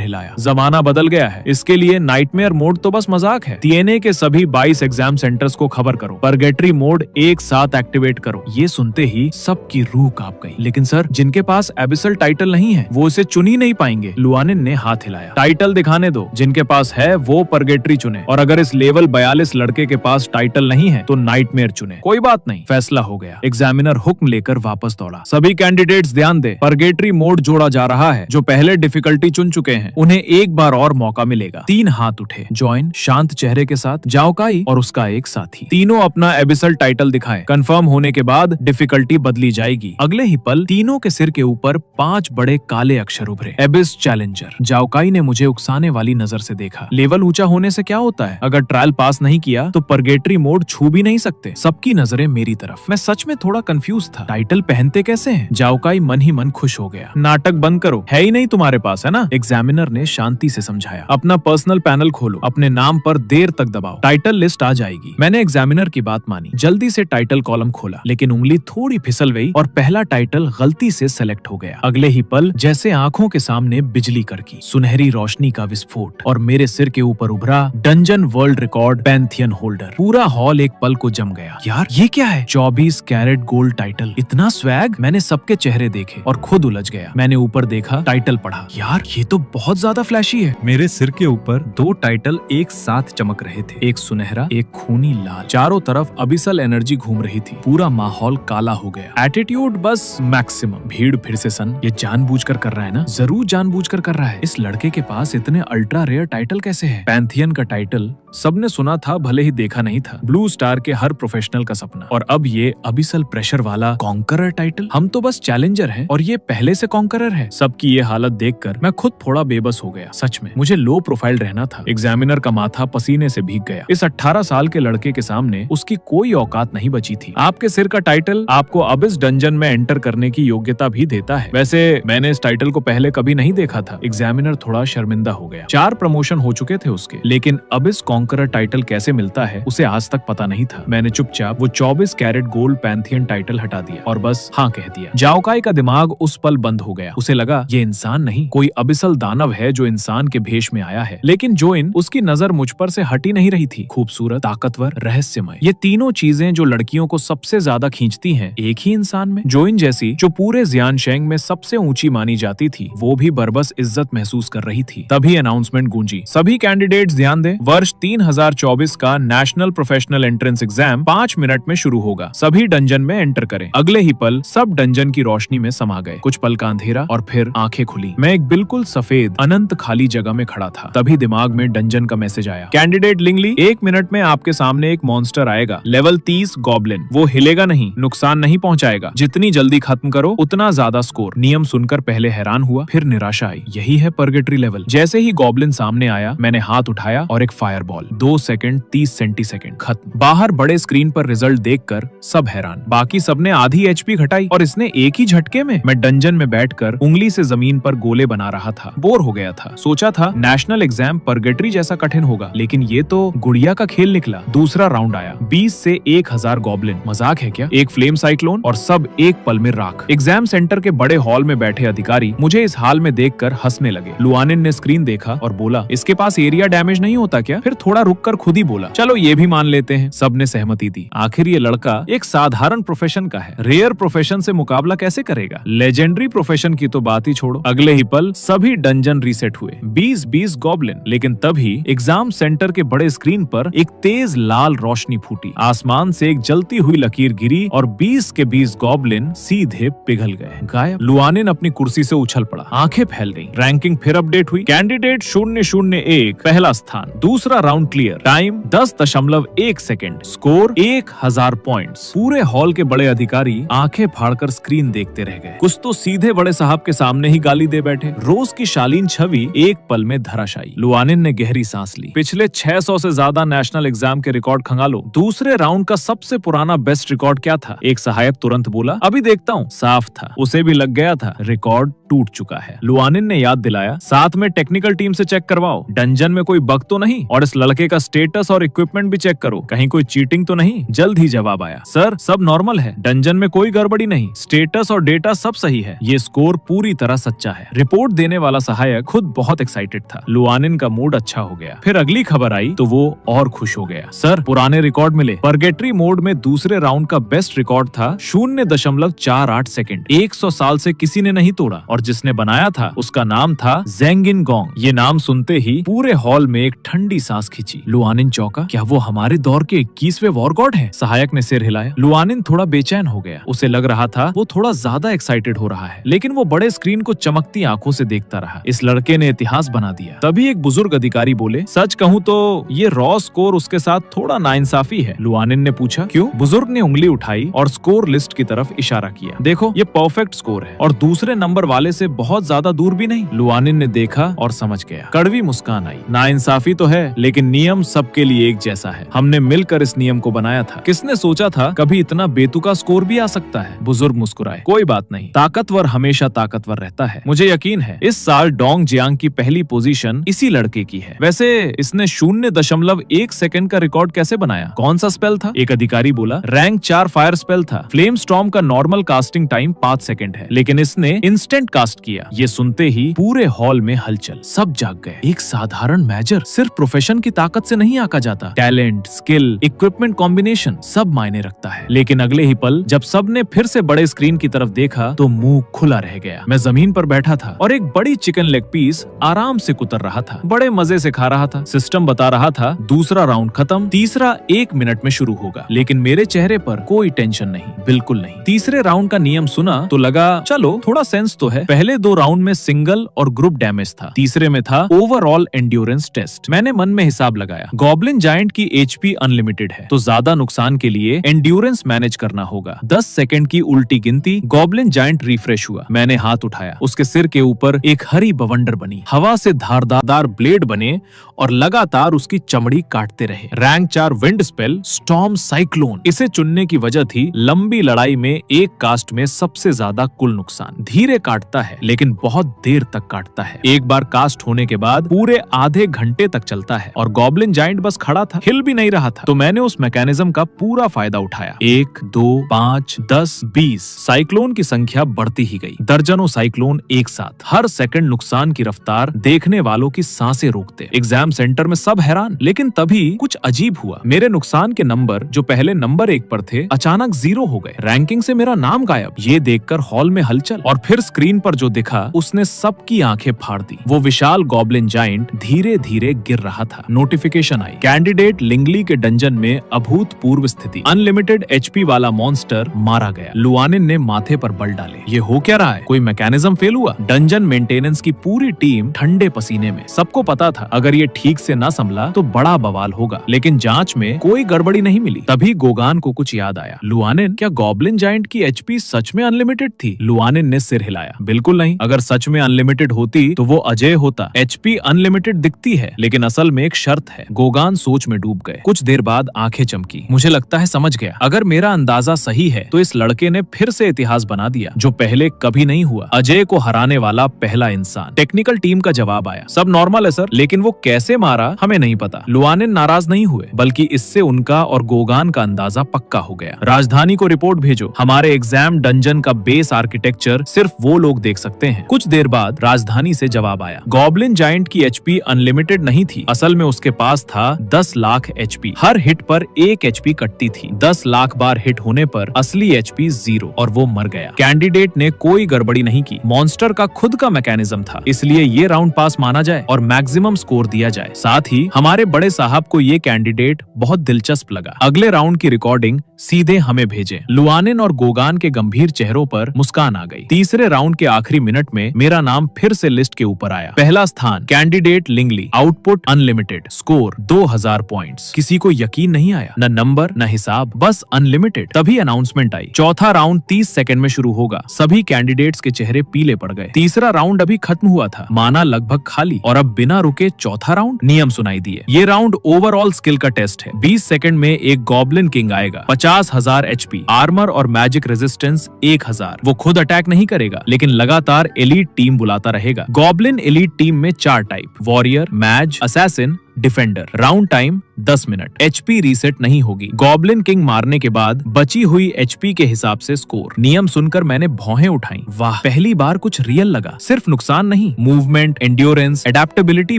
हिलाया। जमाना बदल गया है, इसके लिए नाइटमेयर मोड तो बस मजाक है। टीएनए के सभी 22 एग्जाम सेंटर्स को खबर करो, परगेटरी मोड एक साथ एक्टिवेट करो। ये सुनते ही सबकी रूह कांप गई। लेकिन सर, जिनके पास एबिसल टाइटल नहीं है वो इसे चुन ही नहीं पाएंगे। लुआनिन ने हाथ हिलाया। टाइटल दिखाने दो, जिनके पास है वो परगेटरी चुने, और अगर इस लेवल 42 लड़के के पास टाइटल नहीं है तो नाइटमेयर चुने। कोई बात नहीं, फैसला हो गया। एग्जामिनर हुक्म लेकर वापस दौड़ा। सभी कैंडिडेट्स ध्यान दे, परगेटरी मोड जोड़ा जा रहा है। जो पहले डिफिकल्टी चुन चुके हैं उन्हें एक बार और मौका मिलेगा। 3 हाथ उठे। जॉइन शांत चेहरे के साथ, जाओकाई और उसका एक साथी, तीनों अपना एबिसल टाइटल दिखाएं। कंफर्म होने के बाद डिफिकल्टी बदली जाएगी। अगले ही पल तीनों के सिर के ऊपर 5 बड़े काले अक्षर उभरे, एबिस चैलेंजर। जाओकाई ने मुझे उकसाने वाली नजर से देखा। लेवल ऊंचा होने से क्या होता है? अगर ट्रायल पास नहीं किया तो परगेटरी मोड छू भी नहीं सकते। सबकी नजरें मेरी तरफ। मैं सच में थोड़ा कंफ्यूज था। टाइटल पहनते कैसे हैं? जाओकाई मन ही मन खुश हो गया। नाटक बंद करो, है ही नहीं तुम्हारे पास, है ना? एग्जामिनर ने शांति से समझाया। अपना पर्सनल पैनल खोलो, अपने नाम पर देर तक दबाओ, टाइटल लिस्ट आ जाएगी। मैंने एग्जामिनर की बात मानी। जल्दी से टाइटल कॉलम खोला, लेकिन उंगली थोड़ी फिसल गई और पहला टाइटल गलती से सेलेक्ट हो गया। अगले ही पल जैसे आंखों के सामने बिजली कड़की, सुनहरी रोशनी का विस्फोट और मेरे सिर के ऊपर उभरा dungeon world record Pantheon holder. पूरा हॉल एक पल को जम गया। यार, ये क्या है? 24 कैरेट गोल्ड टाइटल, इतना स्वैग। मैंने सबके चेहरे देखे और खुद उलझ गया। मैंने ऊपर देखा, टाइटल पढ़ा। यार, ये तो बहुत ज्यादा फ्लैशी है। मेरे सिर के ऊपर 2 टाइटल एक साथ चमक रहे थे, एक सुनहरा, एक खूनी लाल। चारों तरफ अबिसल एनर्जी घूम रही थी। पूरा माहौल काला हो गया। एटीट्यूड बस मैक्सिमम। भीड़ फिर से सन, ये जानबूझकर कर रहा है ना? जरूर जानबूझकर कर रहा है। इस लड़के के पास इतने अल्ट्रा रेयर टाइटल कैसे हैं? पैंथियन का टाइटल सबने सुना था, भले ही देखा नहीं था। ब्लू स्टार के हर प्रोफेशनल का सपना। और अब ये अबिसल प्रेशर वाला कॉन्करर टाइटल। हम तो बस चैलेंजर हैं और ये पहले से कॉन्करर है। सबकी ये हालत देखकर मैं खुद थोड़ा बेबस हो गया। सच में मुझे लो प्रोफाइल रहना था। एग्जामिनर का माथा पसीने से भीग गया। इस 18 साल के लड़के के सामने उसकी कोई औकात नहीं बची थी। आपके सिर का टाइटल आपको अब इस डंजन में एंटर करने की योग्यता भी देता है। वैसे मैंने इस टाइटल को पहले कभी नहीं देखा था। एग्जामिनर थोड़ा शर्मिंदा हो गया। 4 प्रमोशन हो चुके थे उसके, लेकिन अब इस कॉन्करर टाइटल कैसे मिलता है उसे आज तक पता नहीं था। मैंने चुपचाप वो 24 कैरेट गोल्ड पैंथियन टाइटल हटा दिया और बस हाँ कह दिया। जाओकाई का दिमाग उस पल बंद हो गया। उसे लगा ये इंसान नहीं, कोई अबिसल दानव है जो इंसान के भेष में आया है। लेकिन जोइन, उसकी नजर मुझ पर से हटी नहीं रही थी। खूबसूरत, ताकतवर, रहस्यमय, ये तीनों चीजें जो लड़कियों को सबसे ज्यादा खींचती हैं, एक ही इंसान में। जोइन जैसी जो पूरे जियानशेंग में सबसे ऊंची मानी जाती थी, वो भी बरबस इज्जत महसूस कर रही थी। तभी अनाउंसमेंट गूंजी। सभी कैंडिडेट्स ध्यान दें, वर्ष 3024 का national professional entrance exam 5 minute में शुरू होगा। सभी डंजन में एंटर करें। अगले ही पल सब डंजन की रोशनी में समा गए। कुछ पल का अंधेरा और फिर आंखें खुली। मैं एक बिल्कुल सफेद अनंत खाली जगह में खड़ा था। तभी दिमाग में डंजन का मैसेज आया। कैंडिडेट लिंगली, 1 मिनट में आपके सामने एक मॉन्स्टर आएगा, लेवल 30 गॉब्लिन। वो हिलेगा नहीं, नुकसान नहीं पहुंचाएगा। जितनी जल्दी खत्म करो उतना ज्यादा स्कोर। नियम सुनकर पहले हैरान हुआ, फिर निराशा आई। यही है परगेटरी लेवल। जैसे ही गॉब्लिन सामने आया, मैंने हाथ उठाया और एक फायरबॉल। 2 सेकंड 30 सेंटीसेकंड, खत्म। बाहर बड़े स्क्रीन पर रिजल्ट देखकर सब हैरान। बाकी सबने आधी एचपी घटाई और इसने एक ही झटके में। मैं डंजन में बैठकर उंगली से जमीन पर गोले बना रहा था। बोर हो गया था। सोचा था नेशनल एग्जाम परगेटरी जैसा कठिन होगा, लेकिन ये तो गुड़िया का खेल निकला। दूसरा राउंड आया। 20 से 1000 गॉब्लिन। मजाक है क्या? एक फ्लेम साइक्लोन और सब एक पल में राख। एग्जाम सेंटर के बड़े हॉल में बैठे अधिकारी मुझे इस हाल में देखकर हंसने लगे। लुआनिन ने स्क्रीन देखा और बोला, इसके पास एरिया डैमेज नहीं होता क्या? फिर थोड़ा रुककर खुद ही बोला, चलो ये भी मान लेते हैं। सबने सहमति दी। आखिर ये लड़का एक साधारण प्रोफेशन का है, रेयर प्रोफेशन से मुकाबला कैसे करेगा? लेजेंडरी प्रोफेशन की तो बात ही छोड़ो। अगले ही पल सभी डंजन रीसेट हुए। 20-20 गॉब्लिन। गॉब्लिन। लेकिन तभी एग्जाम सेंटर के बड़े स्क्रीन पर एक तेज लाल रोशनी फूटी, आसमान से एक जलती हुई लकीर गिरी और 20 के 20 गॉब्लिन सीधे पिघल गए, गायब। लुआनिन अपनी कुर्सी से उछल पड़ा, आंखें फैल गईं। रैंकिंग फिर अपडेट हुई। कैंडिडेट 001 पहला स्थान, दूसरा round clear, time 10.1 second, score 1000 points. पूरे हॉल के बड़े अधिकारी आंखें फाड़कर स्क्रीन देखते रह गए। कुछ तो सीधे बड़े साहब के सामने ही गाली दे बैठे। रोज की शालीन छवि एक पल में धराशायी। लुआनिन ने गहरी सांस ली। पिछले 600 से ज्यादा नेशनल एग्जाम के रिकॉर्ड खंगालो। दूसरे राउंड का सबसे पुराना बेस्ट रिकॉर्ड क्या था? एक सहायक तुरंत बोला, अभी देखता हूँ। साफ था, उसे भी लग गया था रिकॉर्ड टूट चुका है। लुआनिन ने याद दिलाया, साथ में टेक्निकल टीम से चेक करवाओ, डंजन में कोई बग तो नहीं, और इस लड़के का स्टेटस और इक्विपमेंट भी चेक करो, कहीं कोई चीटिंग तो नहीं। जल्द ही जवाब आया, सर सब नॉर्मल है, डंजन में कोई गड़बड़ी नहीं, स्टेटस और डेटा सब सही है, ये स्कोर पूरी तरह सच्चा है। रिपोर्ट देने वाला सहायक खुद बहुत एक्साइटेड था। लुआनिन का मूड अच्छा हो गया। फिर अगली खबर आई तो वो और खुश हो गया, सर पुराने रिकॉर्ड मिले। परगेटरी मोड में दूसरे राउंड का बेस्ट रिकॉर्ड था 0.48 सेकंड। 100 साल से किसी ने नहीं तोड़ा, और जिसने बनाया था उसका नाम था जेंगिन गोंग। ये नाम सुनते ही पूरे हॉल में एक ठंडी सांस खींची। लुआनिन चौंका, क्या वो हमारे दौर के 21वें वॉर गॉड है? सहायक ने सिर हिलाया। लुआनिन थोड़ा बेचैन हो गया। उसे लग रहा था वो थोड़ा ज्यादा एक्साइटेड हो रहा है, लेकिन वो बड़े स्क्रीन को चमकती आंखों से देखता रहा। इस लड़के ने इतिहास बना दिया। तभी एक बुजुर्ग अधिकारी बोले, सच कहूँ तो ये रॉ स्कोर उसके साथ थोड़ा नाइंसाफी है। लुआनिन ने पूछा, क्यों? बुजुर्ग ने उंगली उठाई और स्कोर लिस्ट की तरफ इशारा किया। देखो, ये परफेक्ट स्कोर है और दूसरे नंबर वाले से बहुत ज्यादा दूर भी नहीं। लुआनिन ने देखा और समझ गया। कड़वी मुस्कान आई। नाइंसाफी तो है, लेकिन नियम सबके लिए एक जैसा है। हमने मिलकर इस नियम को बनाया था। किसने सोचा था कभी इतना बेतुका स्कोर भी आ सकता है? बुजुर्ग मुस्कुराए, कोई बात नहीं, ताकतवर हमेशा ताकतवर रहता है। मुझे यकीन है इस साल डोंग जियांग की पहली पोजीशन इसी लड़के की है। वैसे इसने 0.1 सेकंड का रिकॉर्ड कैसे बनाया? कौन सा स्पेल था? एक अधिकारी बोला, रैंक 4 फायर स्पेल था। फ्लेम स्टॉर्म का नॉर्मल कास्टिंग टाइम 5 सेकंड है, लेकिन इसने इंस्टेंट कास्ट किया। ये सुनते ही पूरे हॉल में हलचल, सब जाग गए। एक साधारण मेजर सिर्फ प्रोफेशन की ताकत से नहीं आका जाता, टैलेंट, स्किल, इक्विपमेंट कॉम्बिनेशन सब मायने रखता है। लेकिन अगले ही पल जब सबने फिर से बड़े स्क्रीन की तरफ देखा तो मुंह खुला रह गया। मैं जमीन पर बैठा था और एक बड़ी चिकन लेग पीस आराम से कुतर रहा था, बड़े मजे से खा रहा था। सिस्टम बता रहा था दूसरा राउंड खत्म, तीसरा 1 मिनट में शुरू होगा, लेकिन मेरे चेहरे पर कोई टेंशन नहीं, बिल्कुल नहीं। तीसरे राउंड का नियम सुना तो लगा चलो थोड़ा सेंस तो है। पहले 2 राउंड में सिंगल और ग्रुप डैमेज था, तीसरे में था ओवरऑल एंड्योरेंस टेस्ट। मैंने मन में हिसाब लगाया, गॉब्लिन जायंट की एचपी अनलिमिटेड है, तो ज्यादा नुकसान के लिए एंड्योरेंस मैनेज करना होगा। 10 सेकंड की उल्टी गिनती, गॉब्लिन जायंट रिफ्रेश हुआ। मैंने हाथ उठाया, उसके सिर के ऊपर एक हरी बवंडर बनी, हवा से धारदार ब्लेड बने और लगातार उसकी चमड़ी काटते रहे। Rank 4 wind spell storm cyclone, इसे चुनने की वजह थी लंबी लड़ाई में एक कास्ट में सबसे ज्यादा कुल नुकसान। धीरे काटता है लेकिन बहुत देर तक काटता है। एक बार कास्ट होने के बाद पूरे आधे घंटे तक चलता है और गॉब्लिन जायंट बस खड़ा था, हिल भी नहीं रहा था। तो मैंने उस मैकेनिज्म का पूरा फायदा उठाया। 1, 2, 5, 10, 20 साइक्लोन की संख्या बढ़ती ही गई। दर्जनों साइक्लोन एक साथ, हर सेकंड नुकसान की रफ्तार देखने वालों की सांसें रोकते। एग्जाम सेंटर में सब हैरान, लेकिन तभी कुछ अजीब हुआ। मेरे नुकसान के नंबर जो पहले नंबर 1 पर थे अचानक 0 हो गए। रैंकिंग से मेरा नाम गायब। ये देखकर हॉल में हलचल, और फिर स्क्रीन पर जो दिखा उसने सबकी आंखें फाड़ दी। वो विशाल गॉब्लिन जायंट धीरे धीरे गिर रहा था। नोटिफिकेशन आई, कैंडिडेट लिंगली के डंजन में अभूतपूर्व स्थिति, अनलिमिटेड एचपी वाला मॉन्स्टर मारा गया। लुआनिन ने माथे पर बल डाले, ये हो क्या रहा है? कोई मैकेनिज्म फेल हुआ? डंजन मेंटेनेंस की पूरी टीम ठंडे पसीने में। सबको पता था अगर ये ठीक से न संभला तो बड़ा बवाल होगा, लेकिन जांच में कोई गड़बड़ी नहीं मिली। तभी गोगान को कुछ याद आया, लुआनिन क्या गॉब्लिन जायंट की एचपी सच में अनलिमिटेड थी? लुआनिन ने सिर हिलाया, बिल्कुल नहीं, अगर सच में अनलिमिटेड होती तो वो अजय होता। एचपी अनलिमिटेड दिखती है, लेकिन असल में एक शर्त है। गोगान सोच में डूब गए। कुछ देर बाद आंखें चमकी, मुझे लगता है समझ गया। अगर मेरा अंदाजा सही है तो इस लड़के ने फिर से इतिहास बना दिया, जो पहले कभी नहीं हुआ। अजय को हराने वाला पहला इंसान। टेक्निकल टीम का जवाब आया, सब नॉर्मल है सर, लेकिन वो कैसे मारा हमें नहीं पता। लुआनिन नाराज नहीं हुए, बल्कि इससे उनका और गोगान का अंदाजा पक्का हो गया। राजधानी को रिपोर्ट भेजो, हमारे एग्जाम डंजन का बेस आर्किटेक्चर सिर्फ वो लोग लोग देख सकते हैं। कुछ देर बाद राजधानी से जवाब आया। गॉब्लिन जायंट की एचपी अनलिमिटेड नहीं थी। असल में उसके पास था 10 लाख एचपी। हर हिट पर 1 एचपी कटती थी। 10 लाख बार हिट होने पर असली एचपी 0 और वो मर गया। कैंडिडेट ने कोई गड़बड़ी नहीं की। मॉन्स्टर का खुद का मैकेनिज्म था, इसलिए ये राउंड पास माना जाए और मैक्सिमम स्कोर दिया जाए। साथ ही हमारे बड़े साहब को ये कैंडिडेट बहुत दिलचस्प लगा। अगले राउंड की रिकॉर्डिंग सीधे हमें भेजें। लुआनिन और गोगान के गंभीर चेहरों पर मुस्कान आ गई। तीसरे राउंड के आखिरी मिनट में मेरा नाम फिर से लिस्ट के ऊपर आया। पहला स्थान candidate Lingli, output unlimited, score 2000 points. किसी को यकीन नहीं आया, न नंबर न हिसाब, बस अनलिमिटेड। तभी अनाउंसमेंट आई, चौथा राउंड 30 सेकंड में शुरू होगा। सभी कैंडिडेट्स के चेहरे पीले पड़ गए। तीसरा राउंड अभी खत्म हुआ था, माना लगभग खाली, और अब बिना रुके चौथा राउंड। नियम सुनाई दिए। ये राउंड ओवरऑल स्किल का टेस्ट है। 20 सेकंड में एक गॉब्लिन किंग आएगा, 50,000 एचपी, आर्मर और मैजिक रेजिस्टेंस 1000। वो खुद अटैक नहीं करेगा, लेकिन लगातार एलीट टीम बुलाता रहेगा। गॉब्लिन एलीट टीम में 4 type, warrior, mage, assassin, defender. Round time 10 minute. HP reset नहीं होगी। गॉब्लिन किंग मारने के बाद बची हुई एचपी के हिसाब से स्कोर। नियम सुनकर मैंने भौहें उठाई। वाह, पहली बार कुछ रियल लगा। सिर्फ नुकसान नहीं, मूवमेंट, एंड्योरेंस, एडेप्टेबिलिटी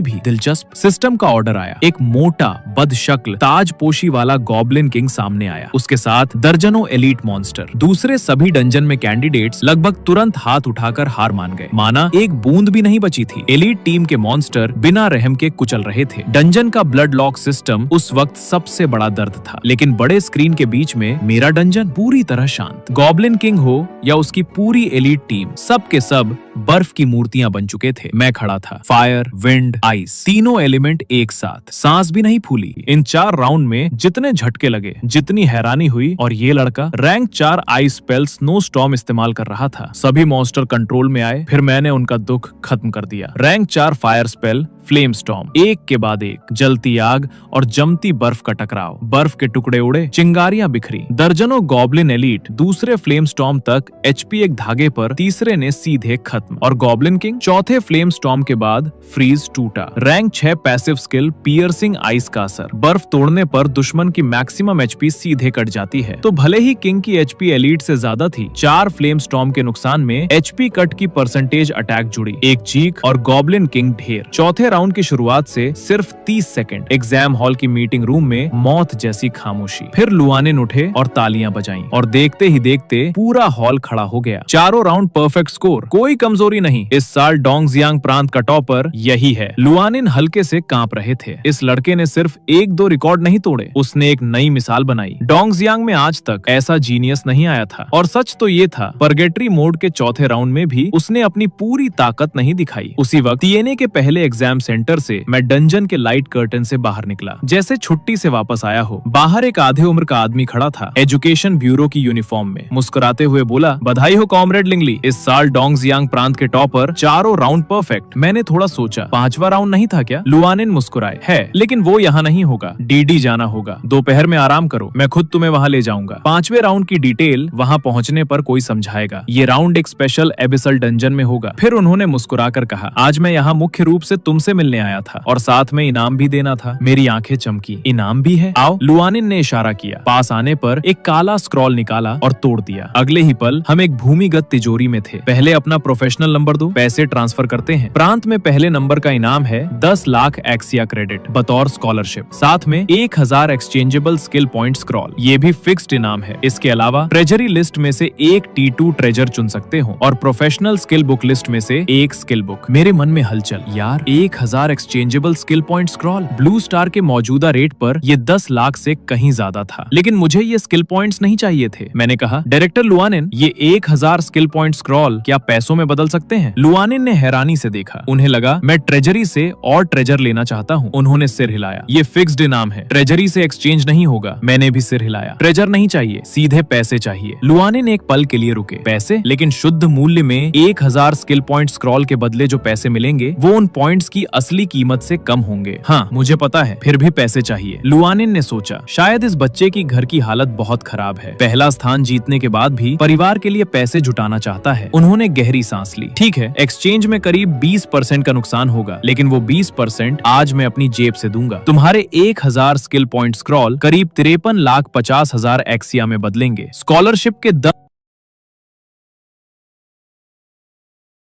भी। दिलचस्प। सिस्टम का ऑर्डर आया। एक मोटा, बदशक्ल, ताजपोशी वाला गॉब्लिन किंग सामने आया। उसके साथ दर्जनों एलीट मॉन्स्टर। दूसरे सभी डंजन में कैंडिडेट्स लगभग तुरंत हाथ उठाकर हार मान गए, माना एक बूंद भी नहीं बची थी। एलीट टीम के मॉन्स्टर बिना रहम के कुचल रहे थे। डंजन का ब्लड लॉक सिस्टम उस वक्त सबसे बड़ा दर्द था, लेकिन बड़े स्क्रीन के बीच में मेरा डंजन पूरी तरह शांत। गॉब्लिन किंग हो या उसकी पूरी एलीट टीम, सब के सब बर्फ की मूर्तियां बन चुके थे। मैं खड़ा था। फायर, विंड, आइस, तीनों एलिमेंट एक साथ। सांस भी नहीं फूली। इन 4 राउंड में जितने झटके लगे, जितनी हैरानी हुई, और ये लड़का rank 4 ice spell snow storm इस्तेमाल कर रहा था। सभी मॉन्स्टर कंट्रोल में आए, फिर मैंने उनका दुख खत्म कर दिया। Rank 4 fire spell flame storm, एक के बाद एक, जलती आग और जमती बर्फ का टकराव। बर्फ के टुकड़े उड़े, चिंगारियां बिखरी। दर्जनों गॉब्लिन एलीट दूसरे फ्लेम स्टॉर्म तक एचपी एक धागे पर, तीसरे ने सीधे खत्म। और गॉब्लिन किंग चौथे फ्लेम स्टॉर्म के बाद फ्रीज टूटा। Rank 6 passive skill piercing ice का असर। बर्फ तोड़ने पर दुश्मन की मैक्सिमम एचपी सीधे कट जाती है। तो भले ही किंग की एचपी एलीट से ज्यादा थी, 4 फ्लेम स्टॉर्म के नुकसान में एचपी कट की परसेंटेज अटैक जुड़ी। एक चीख और गॉब्लिन किंग ढेर। चौथे राउंड की शुरुआत से सिर्फ 30 सेकंड। एग्जाम हॉल की मीटिंग रूम में मौत जैसी खामोशी। फिर लुआनिन उठे और तालियां बजाईं, और देखते ही देखते पूरा हॉल खड़ा हो गया। चारों राउंड परफेक्ट स्कोर, कोई कमजोरी नहीं। इस साल डोंगजियांग प्रांत का टॉपर यही है। लुआनिन हल्के से कांप रहे थे। इस लड़के ने सिर्फ 1-2 रिकॉर्ड नहीं तोड़े, उसने एक नई मिसाल बनाई। डोंगजियांग में आज तक ऐसा जीनियस नहीं आया था। और सच तो ये था, परगेटरी मोड के चौथे राउंड में भी उसने अपनी पूरी ताकत नहीं दिखाई। उसी वक्त टीएनए के पहले एग्जाम सेंटर से मैं डंजन के लाइट कर्टन से बाहर निकला, जैसे छुट्टी से वापस आया हो। बाहर एक आधे उम्र का आदमी खड़ा था, एजुकेशन ब्यूरो की यूनिफॉर्म में। मुस्कुराते हुए बोला, बधाई हो कॉमरेड लिंगली, इस साल डोंगजियांग प्रांत के टॉपर। चारों राउंड परफेक्ट। मैंने थोड़ा सोचा, 5वां राउंड नहीं था क्या? लुआनिन मुस्कुराए, है, लेकिन वो यहाँ नहीं होगा, डीडी जाना होगा। दोपहर में आराम करो, मैं खुद तुम्हें वहाँ ले जाऊंगा। 5वें राउंड की डिटेल वहाँ पहुँचने पर कोई समझाएगा। ये राउंड एक स्पेशल एबिसल डंजन में होगा। फिर उन्होंने मुस्कुराकर कहा, आज मैं यहाँ मुख्य रूप से तुमसे मिलने आया था, और साथ में इनाम भी देना था। मेरी आंखें चमकी। इनाम भी है? आओ। लुआनिन ने इशारा किया। पास आने पर एक काला स्क्रॉल निकाला और तोड़ दिया। अगले ही पल हम एक भूमिगत तिजोरी में थे। पहले अपना प्रोफेशनल नंबर दो, पैसे ट्रांसफर करते हैं। प्रांत में पहले नंबर का इनाम है 10 लाख एक्सिया क्रेडिट बतौर स्कॉलरशिप, साथ में 1000 एक्सचेंजेबल स्किल पॉइंट स्क्रॉल। ये भी फिक्स्ड इनाम है। इसके अलावा ट्रेजरी लिस्ट में से एक T2 ट्रेजर चुन सकते हो, और प्रोफेशनल स्किल बुक लिस्ट में से एक स्किल बुक। मेरे मन में हलचल, यार 1000 exchangeable skill point scroll. Blue star के मौजूदा रेट पर ये 10 लाख से कहीं ज्यादा था, लेकिन मुझे ये स्किल पॉइंट्स नहीं चाहिए थे। मैंने कहा, डायरेक्टर लुआनिन, ये 1000 स्किल पॉइंट स्क्रॉल क्या पैसों में बदल सकते हैं? लुआनिन ने हैरानी से देखा। उन्हें लगा मैं ट्रेजरी से और ट्रेजर लेना चाहता हूँ। उन्होंने सिर हिलाया। ये फिक्स्ड इनाम है, ट्रेजरी से एक्सचेंज नहीं होगा। मैंने भी सिर हिलाया। ट्रेजर नहीं चाहिए, सीधे पैसे चाहिए। लुआनिन एक पल के लिए रुके। पैसे? लेकिन शुद्ध मूल्य में 1000 स्किल पॉइंट स्क्रॉल के बदले जो पैसे मिलेंगे वो उन पॉइंट्स की असली कीमत से कम होंगे। हाँ, मुझे पता है, फिर भी पैसे चाहिए। लुआनिन ने सोचा, शायद इस बच्चे की घर की हालत बहुत खराब है। पहला स्थान जीतने के बाद भी परिवार के लिए पैसे जुटाना चाहता है। उन्होंने गहरी सांस ली। ठीक है, एक्सचेंज में करीब 20% का नुकसान होगा, लेकिन वो 20% आज मैं अपनी जेब से दूंगा। तुम्हारे 1000 स्किल पॉइंट स्क्रॉल करीब 53,50,000 एक्सिया में बदलेंगे। स्कॉलरशिप के